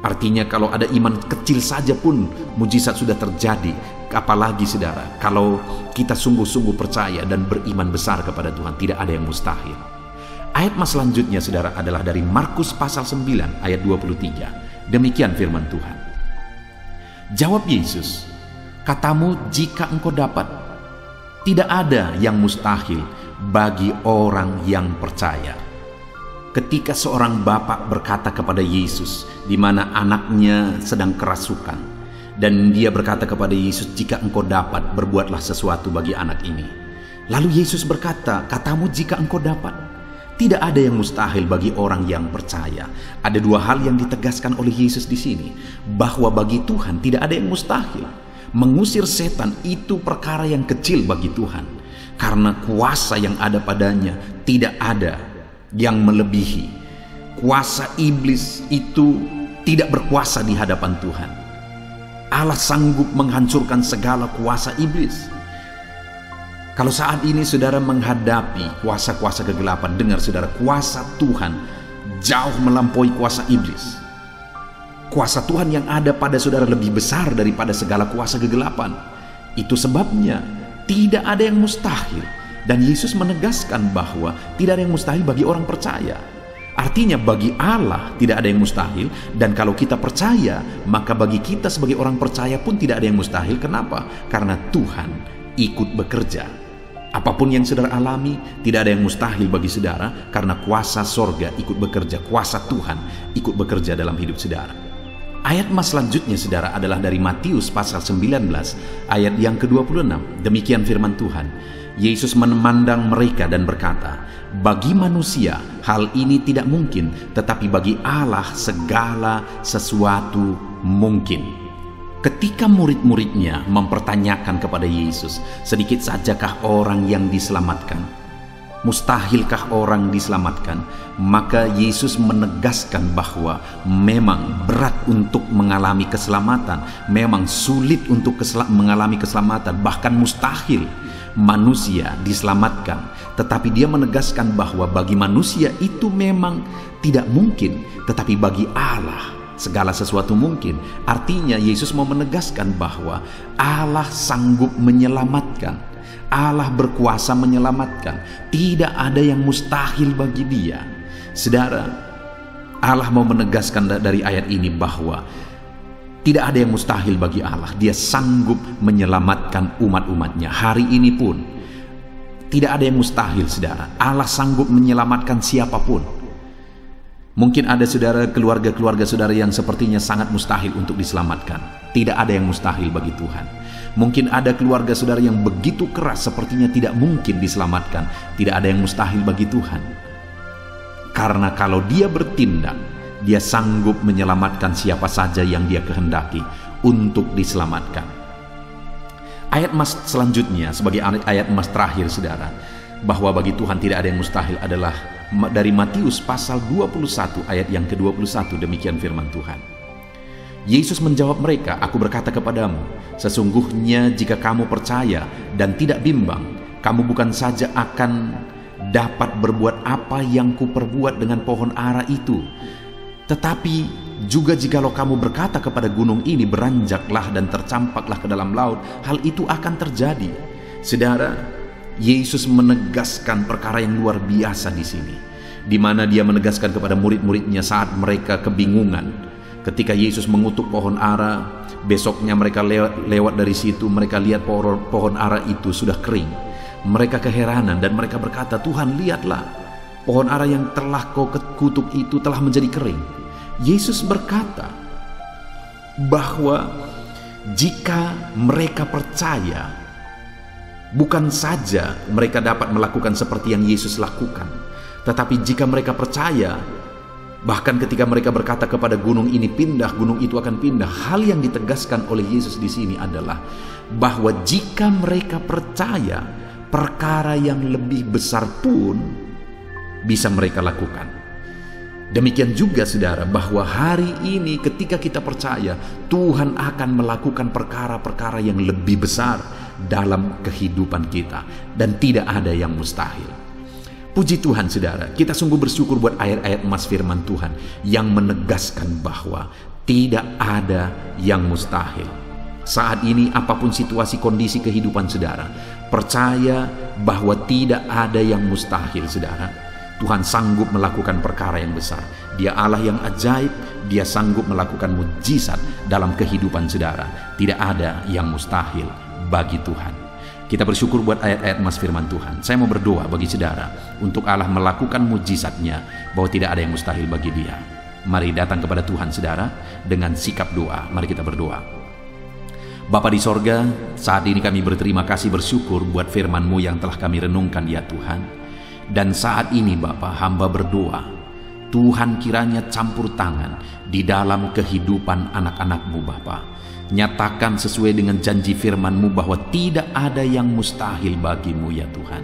Artinya kalau ada iman kecil saja pun mujizat sudah terjadi. Apalagi saudara, kalau kita sungguh-sungguh percaya dan beriman besar kepada Tuhan, tidak ada yang mustahil. Ayat mas selanjutnya saudara adalah dari Markus pasal 9 ayat 23. Demikian firman Tuhan. Jawab Yesus, katamu jika engkau dapat. Tidak ada yang mustahil bagi orang yang percaya. Ketika seorang bapak berkata kepada Yesus, di mana anaknya sedang kerasukan, dan dia berkata kepada Yesus, jika engkau dapat, berbuatlah sesuatu bagi anak ini. Lalu Yesus berkata, katamu jika engkau dapat. Tidak ada yang mustahil bagi orang yang percaya. Ada dua hal yang ditegaskan oleh Yesus di sini, bahwa bagi Tuhan tidak ada yang mustahil. Mengusir setan itu perkara yang kecil bagi Tuhan, karena kuasa yang ada padanya tidak ada yang melebihi. Kuasa iblis itu tidak berkuasa di hadapan Tuhan. Allah sanggup menghancurkan segala kuasa iblis. Kalau saat ini saudara menghadapi kuasa-kuasa kegelapan, dengar saudara, kuasa Tuhan jauh melampaui kuasa iblis. Kuasa Tuhan yang ada pada saudara lebih besar daripada segala kuasa kegelapan. Itu sebabnya tidak ada yang mustahil. Dan Yesus menegaskan bahwa tidak ada yang mustahil bagi orang percaya. Artinya bagi Allah tidak ada yang mustahil. Dan kalau kita percaya, maka bagi kita sebagai orang percaya pun tidak ada yang mustahil. Kenapa? Karena Tuhan ikut bekerja. Apapun yang saudara alami, tidak ada yang mustahil bagi saudara, karena kuasa sorga ikut bekerja, kuasa Tuhan ikut bekerja dalam hidup saudara. Ayat mas selanjutnya saudara adalah dari Matius pasal 19 ayat yang ke-26. Demikian firman Tuhan. Yesus memandang mereka dan berkata, bagi manusia hal ini tidak mungkin, tetapi bagi Allah segala sesuatu mungkin. Ketika murid-muridnya mempertanyakan kepada Yesus, sedikit sajakah orang yang diselamatkan? Mustahilkah orang diselamatkan? Maka Yesus menegaskan bahwa memang berat untuk mengalami keselamatan, memang sulit untuk mengalami keselamatan, bahkan mustahil manusia diselamatkan. Tetapi dia menegaskan bahwa bagi manusia itu memang tidak mungkin, tetapi bagi Allah segala sesuatu mungkin. Artinya Yesus mau menegaskan bahwa Allah sanggup menyelamatkan. Allah berkuasa menyelamatkan. Tidak ada yang mustahil bagi dia. Saudara, Allah mau menegaskan dari ayat ini bahwa tidak ada yang mustahil bagi Allah. Dia sanggup menyelamatkan umat-umatnya. Hari ini pun tidak ada yang mustahil, saudara. Allah sanggup menyelamatkan siapapun. Mungkin ada saudara, keluarga-keluarga saudara yang sepertinya sangat mustahil untuk diselamatkan. Tidak ada yang mustahil bagi Tuhan. Mungkin ada keluarga saudara yang begitu keras, sepertinya tidak mungkin diselamatkan. Tidak ada yang mustahil bagi Tuhan. Karena kalau dia bertindak, dia sanggup menyelamatkan siapa saja yang dia kehendaki untuk diselamatkan. Ayat mas selanjutnya sebagai ayat mas terakhir saudara, bahwa bagi Tuhan tidak ada yang mustahil adalah dari Matius pasal 21 ayat yang ke-21. Demikian firman Tuhan. Yesus menjawab mereka, aku berkata kepadamu, sesungguhnya jika kamu percaya dan tidak bimbang, kamu bukan saja akan dapat berbuat apa yang kuperbuat dengan pohon ara itu, tetapi juga jikalau kamu berkata kepada gunung ini, beranjaklah dan tercampaklah ke dalam laut, hal itu akan terjadi. Saudara, Yesus menegaskan perkara yang luar biasa di sini, di mana dia menegaskan kepada murid-muridnya saat mereka kebingungan. Ketika Yesus mengutuk pohon ara, besoknya mereka lewat dari situ, mereka lihat pohon ara itu sudah kering. Mereka keheranan dan mereka berkata, Tuhan, lihatlah, pohon ara yang telah kau kutuk itu telah menjadi kering. Yesus berkata bahwa jika mereka percaya, bukan saja mereka dapat melakukan seperti yang Yesus lakukan, tetapi jika mereka percaya, bahkan ketika mereka berkata kepada gunung ini pindah, gunung itu akan pindah. Hal yang ditegaskan oleh Yesus di sini adalah bahwa jika mereka percaya, perkara yang lebih besar pun bisa mereka lakukan. Demikian juga saudara, bahwa hari ini ketika kita percaya, Tuhan akan melakukan perkara-perkara yang lebih besar dalam kehidupan kita, dan tidak ada yang mustahil. Puji Tuhan saudara, kita sungguh bersyukur buat ayat-ayat emas firman Tuhan yang menegaskan bahwa Tidak ada yang mustahil. Saat ini apapun situasi kondisi kehidupan saudara, percaya bahwa tidak ada yang mustahil saudara. Tuhan sanggup melakukan perkara yang besar. Dia Allah yang ajaib, Dia sanggup melakukan mujizat dalam kehidupan saudara. Tidak ada yang mustahil bagi Tuhan. Kita bersyukur buat ayat-ayat mas firman Tuhan. Saya mau berdoa bagi saudara untuk Allah melakukan mujizatnya, bahwa tidak ada yang mustahil bagi Dia. Mari datang kepada Tuhan saudara dengan sikap doa. Mari kita berdoa. Bapa di sorga, saat ini kami berterima kasih bersyukur buat firman-Mu yang telah kami renungkan ya Tuhan. Dan saat ini Bapa, hamba berdoa, Tuhan kiranya campur tangan di dalam kehidupan anak-anak-Mu Bapa. Nyatakan sesuai dengan janji firman-Mu bahwa tidak ada yang mustahil bagi-Mu ya Tuhan.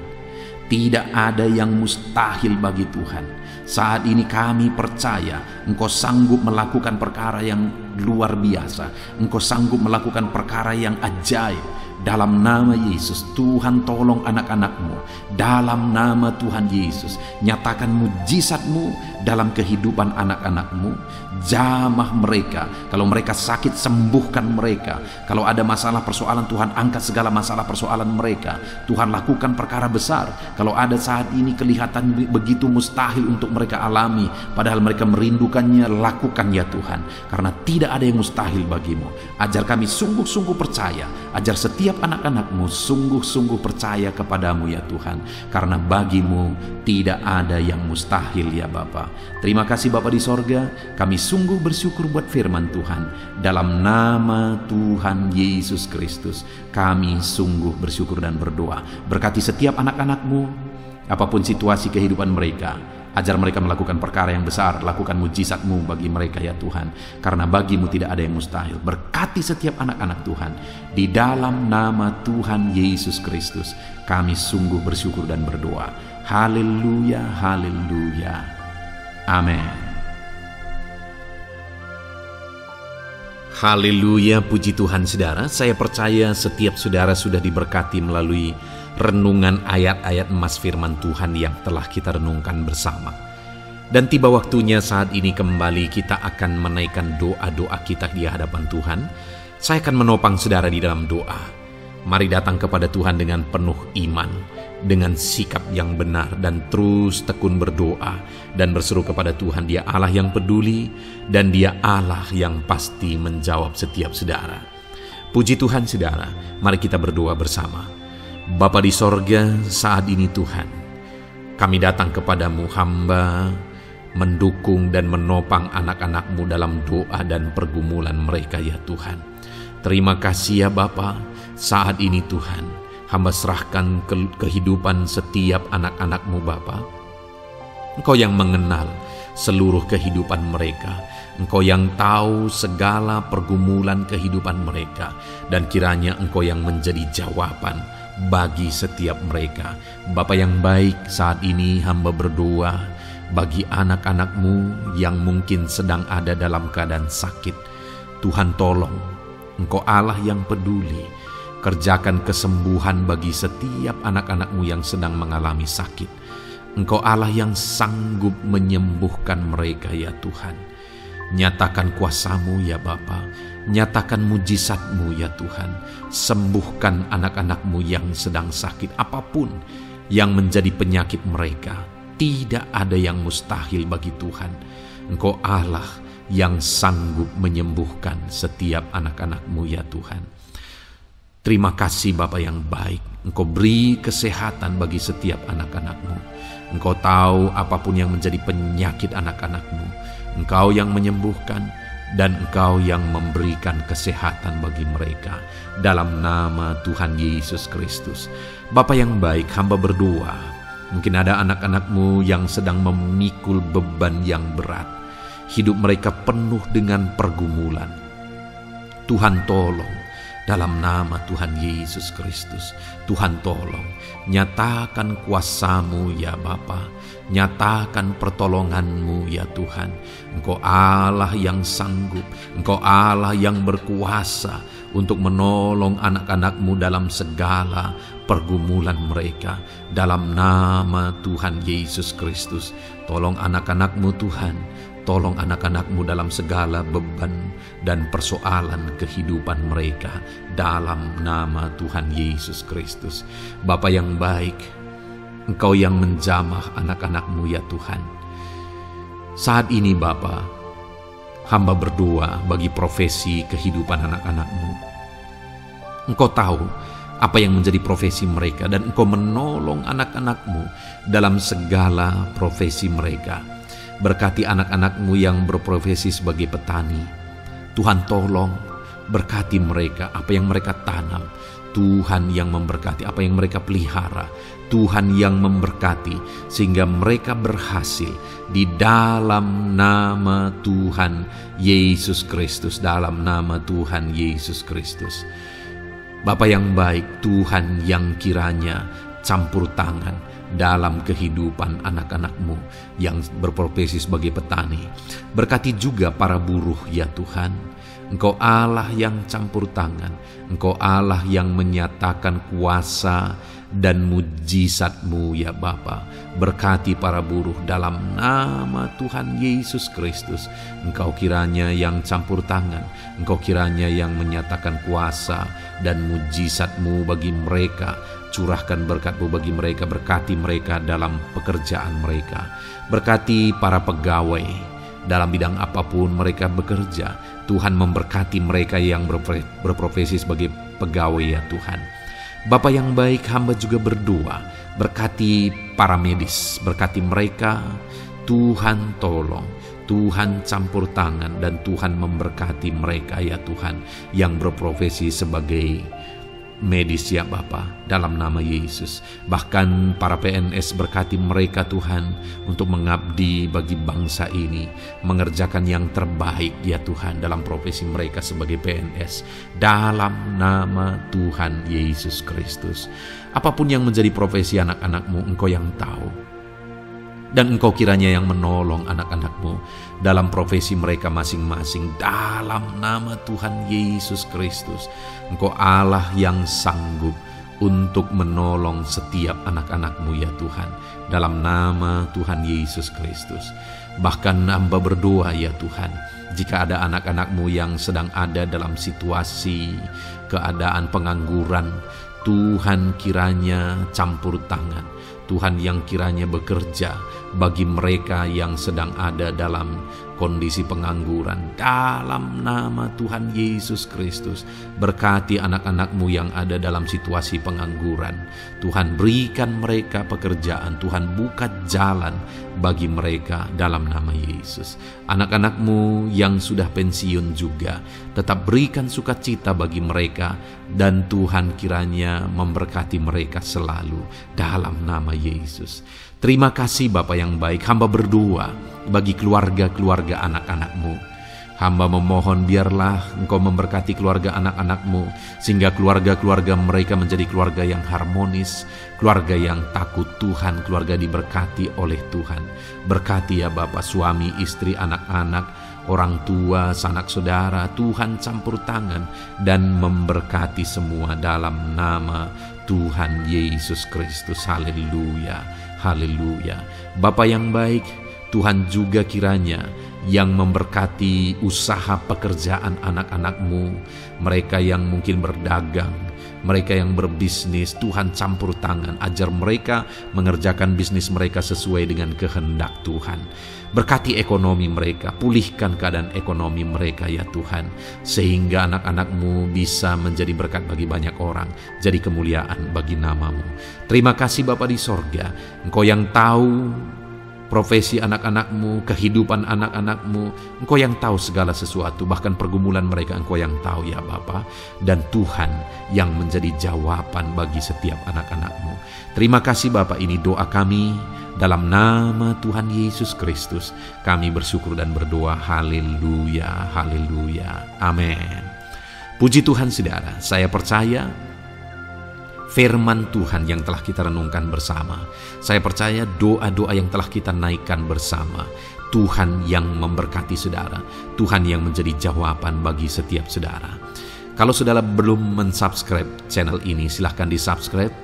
Tidak ada yang mustahil bagi Tuhan. Saat ini kami percaya Engkau sanggup melakukan perkara yang luar biasa. Engkau sanggup melakukan perkara yang ajaib. Dalam nama Yesus, Tuhan tolong anak-anak-Mu. Dalam nama Tuhan Yesus, nyatakan mujizat-Mu dalam kehidupan anak-anak-Mu. Jamah mereka. Kalau mereka sakit, sembuhkan mereka. Kalau ada masalah persoalan, Tuhan angkat segala masalah persoalan mereka. Tuhan lakukan perkara besar. Kalau ada saat ini kelihatan begitu mustahil untuk mereka alami, padahal mereka merindukannya, lakukan ya Tuhan. Karena tidak ada yang mustahil bagi-Mu. Ajar kami sungguh-sungguh percaya. Ajar setiap anak-anak-Mu sungguh-sungguh percaya kepadamu ya Tuhan. Karena bagi-Mu tidak ada yang mustahil ya Bapa. Terima kasih Bapa di sorga. Kami sungguh bersyukur buat firman Tuhan. Dalam nama Tuhan Yesus Kristus, kami sungguh bersyukur dan berdoa. Berkati setiap anak-anak-Mu, apapun situasi kehidupan mereka. Ajar mereka melakukan perkara yang besar. Lakukan mujizat-Mu bagi mereka ya Tuhan. Karena bagi-Mu tidak ada yang mustahil. Berkati setiap anak-anak Tuhan. Di dalam nama Tuhan Yesus Kristus, kami sungguh bersyukur dan berdoa. Haleluya, haleluya. Amin. Haleluya, puji Tuhan saudara. Saya percaya setiap saudara sudah diberkati melalui renungan ayat-ayat emas firman Tuhan yang telah kita renungkan bersama. Dan tiba waktunya saat ini kembali kita akan menaikkan doa-doa kita di hadapan Tuhan. Saya akan menopang saudara di dalam doa. Mari datang kepada Tuhan dengan penuh iman, dengan sikap yang benar, dan terus tekun berdoa dan berseru kepada Tuhan. Dia Allah yang peduli dan Dia Allah yang pasti menjawab setiap saudara. Puji Tuhan saudara, mari kita berdoa bersama. Bapa di sorga, saat ini Tuhan, kami datang kepadamu, hamba mendukung dan menopang anak-anak-Mu dalam doa dan pergumulan mereka ya Tuhan. Terima kasih ya Bapa. Saat ini Tuhan, hamba serahkan kehidupan setiap anak-anak-Mu Bapa. Engkau yang mengenal seluruh kehidupan mereka. Engkau yang tahu segala pergumulan kehidupan mereka. Dan kiranya Engkau yang menjadi jawaban bagi setiap mereka. Bapa yang baik, saat ini hamba berdoa bagi anak-anak-Mu yang mungkin sedang ada dalam keadaan sakit. Tuhan tolong, Engkau Allah yang peduli. Kerjakan kesembuhan bagi setiap anak-anak-Mu yang sedang mengalami sakit. Engkau Allah yang sanggup menyembuhkan mereka ya Tuhan. Nyatakan kuasa-Mu ya Bapa. Nyatakan mujizat-Mu ya Tuhan. Sembuhkan anak-anak-Mu yang sedang sakit, apapun yang menjadi penyakit mereka. Tidak ada yang mustahil bagi Tuhan. Engkau Allah yang sanggup menyembuhkan setiap anak-anak-Mu ya Tuhan. Terima kasih Bapa yang baik. Engkau beri kesehatan bagi setiap anak-anak-Mu. Engkau tahu apapun yang menjadi penyakit anak-anak-Mu. Engkau yang menyembuhkan dan Engkau yang memberikan kesehatan bagi mereka. Dalam nama Tuhan Yesus Kristus. Bapa yang baik, hamba berdoa. Mungkin ada anak-anak-Mu yang sedang memikul beban yang berat. Hidup mereka penuh dengan pergumulan. Tuhan tolong. Dalam nama Tuhan Yesus Kristus, Tuhan tolong, nyatakan kuasa-Mu ya Bapa, nyatakan pertolongan-Mu ya Tuhan. Engkau Allah yang sanggup, Engkau Allah yang berkuasa untuk menolong anak-anak-Mu dalam segala pergumulan mereka. Dalam nama Tuhan Yesus Kristus, tolong anak-anak-Mu Tuhan, tolong anak-anak-Mu dalam segala beban dan persoalan kehidupan mereka dalam nama Tuhan Yesus Kristus. Bapa yang baik, Engkau yang menjamah anak-anak-Mu ya Tuhan. Saat ini Bapa, hamba berdoa bagi profesi kehidupan anak-anak-Mu. Engkau tahu apa yang menjadi profesi mereka, dan Engkau menolong anak-anak-Mu dalam segala profesi mereka. Berkati anak-anak-Mu yang berprofesi sebagai petani. Tuhan tolong berkati mereka, apa yang mereka tanam. Tuhan yang memberkati apa yang mereka pelihara. Tuhan yang memberkati sehingga mereka berhasil di dalam nama Tuhan Yesus Kristus. Dalam nama Tuhan Yesus Kristus. Bapa yang baik, Tuhan yang kiranya campur tangan dalam kehidupan anak-anak-Mu yang berprofesi sebagai petani. Berkati juga para buruh ya Tuhan. Engkau Allah yang campur tangan. Engkau Allah yang menyatakan kuasa dan mujizat-Mu ya Bapa. Berkati para buruh dalam nama Tuhan Yesus Kristus. Engkau kiranya yang campur tangan. Engkau kiranya yang menyatakan kuasa dan mujizat-Mu bagi mereka. Curahkan berkat-Mu bagi mereka. Berkati mereka dalam pekerjaan mereka. Berkati para pegawai dalam bidang apapun mereka bekerja. Tuhan memberkati mereka yang berprofesi sebagai pegawai ya Tuhan. Bapa yang baik, hamba juga berdoa, berkati para medis, berkati mereka. Tuhan tolong, Tuhan campur tangan, dan Tuhan memberkati mereka ya Tuhan yang berprofesi sebagai medis ya Bapa, dalam nama Yesus. Bahkan para PNS, berkati mereka Tuhan untuk mengabdi bagi bangsa ini, mengerjakan yang terbaik ya Tuhan dalam profesi mereka sebagai PNS, dalam nama Tuhan Yesus Kristus. Apapun yang menjadi profesi anak-anak-Mu, Engkau yang tahu, dan Engkau kiranya yang menolong anak-anak-Mu dalam profesi mereka masing-masing, dalam nama Tuhan Yesus Kristus. Engkau Allah yang sanggup untuk menolong setiap anak-anak-Mu ya Tuhan, dalam nama Tuhan Yesus Kristus. Bahkan hamba berdoa ya Tuhan, jika ada anak-anak-Mu yang sedang ada dalam situasi keadaan pengangguran, Tuhan kiranya campur tangan. Tuhan yang kiranya bekerja bagi mereka yang sedang ada dalam kondisi pengangguran, dalam nama Tuhan Yesus Kristus. Berkati anak-anak-Mu yang ada dalam situasi pengangguran. Tuhan berikan mereka pekerjaan. Tuhan buka jalan bagi mereka dalam nama Yesus. Anak-anak-Mu yang sudah pensiun juga, tetap berikan sukacita bagi mereka, dan Tuhan kiranya memberkati mereka selalu dalam nama Yesus. Terima kasih Bapa yang baik, hamba berdoa bagi keluarga-keluarga anak-anak-Mu. Hamba memohon biarlah Engkau memberkati keluarga anak-anak-Mu, sehingga keluarga-keluarga mereka menjadi keluarga yang harmonis, keluarga yang takut Tuhan, keluarga diberkati oleh Tuhan. Berkati ya Bapa, suami, istri, anak-anak, orang tua, sanak saudara. Tuhan campur tangan dan memberkati semua dalam nama Tuhan Yesus Kristus. Haleluya, haleluya. Bapa yang baik, Tuhan juga kiranya yang memberkati usaha pekerjaan anak-anak-Mu, mereka yang mungkin berdagang, mereka yang berbisnis. Tuhan campur tangan, ajar mereka mengerjakan bisnis mereka sesuai dengan kehendak Tuhan. Berkati ekonomi mereka, pulihkan keadaan ekonomi mereka ya Tuhan, sehingga anak-anak-Mu bisa menjadi berkat bagi banyak orang, jadi kemuliaan bagi nama-Mu. Terima kasih Bapa di sorga, Engkau yang tahu profesi anak-anak-Mu, kehidupan anak-anak-Mu. Engkau yang tahu segala sesuatu, bahkan pergumulan mereka Engkau yang tahu ya Bapa. Dan Tuhan yang menjadi jawaban bagi setiap anak-anak-Mu. Terima kasih Bapa, ini doa kami dalam nama Tuhan Yesus Kristus. Kami bersyukur dan berdoa. Haleluya, haleluya, amin. Puji Tuhan saudara, saya percaya firman Tuhan yang telah kita renungkan bersama. Saya percaya doa-doa yang telah kita naikkan bersama, Tuhan yang memberkati saudara, Tuhan yang menjadi jawaban bagi setiap saudara. Kalau saudara belum mensubscribe channel ini, silahkan di-subscribe.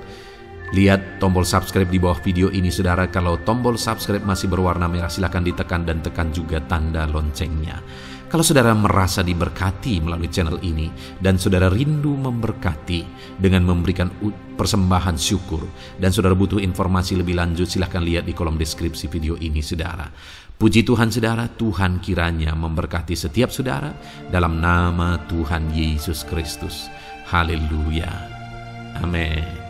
Lihat tombol subscribe di bawah video ini saudara. Kalau tombol subscribe masih berwarna merah, silakan ditekan dan tekan juga tanda loncengnya. Kalau saudara merasa diberkati melalui channel ini dan saudara rindu memberkati dengan memberikan persembahan syukur dan saudara butuh informasi lebih lanjut, silahkan lihat di kolom deskripsi video ini saudara. Puji Tuhan saudara, Tuhan kiranya memberkati setiap saudara dalam nama Tuhan Yesus Kristus. Haleluya. Amin.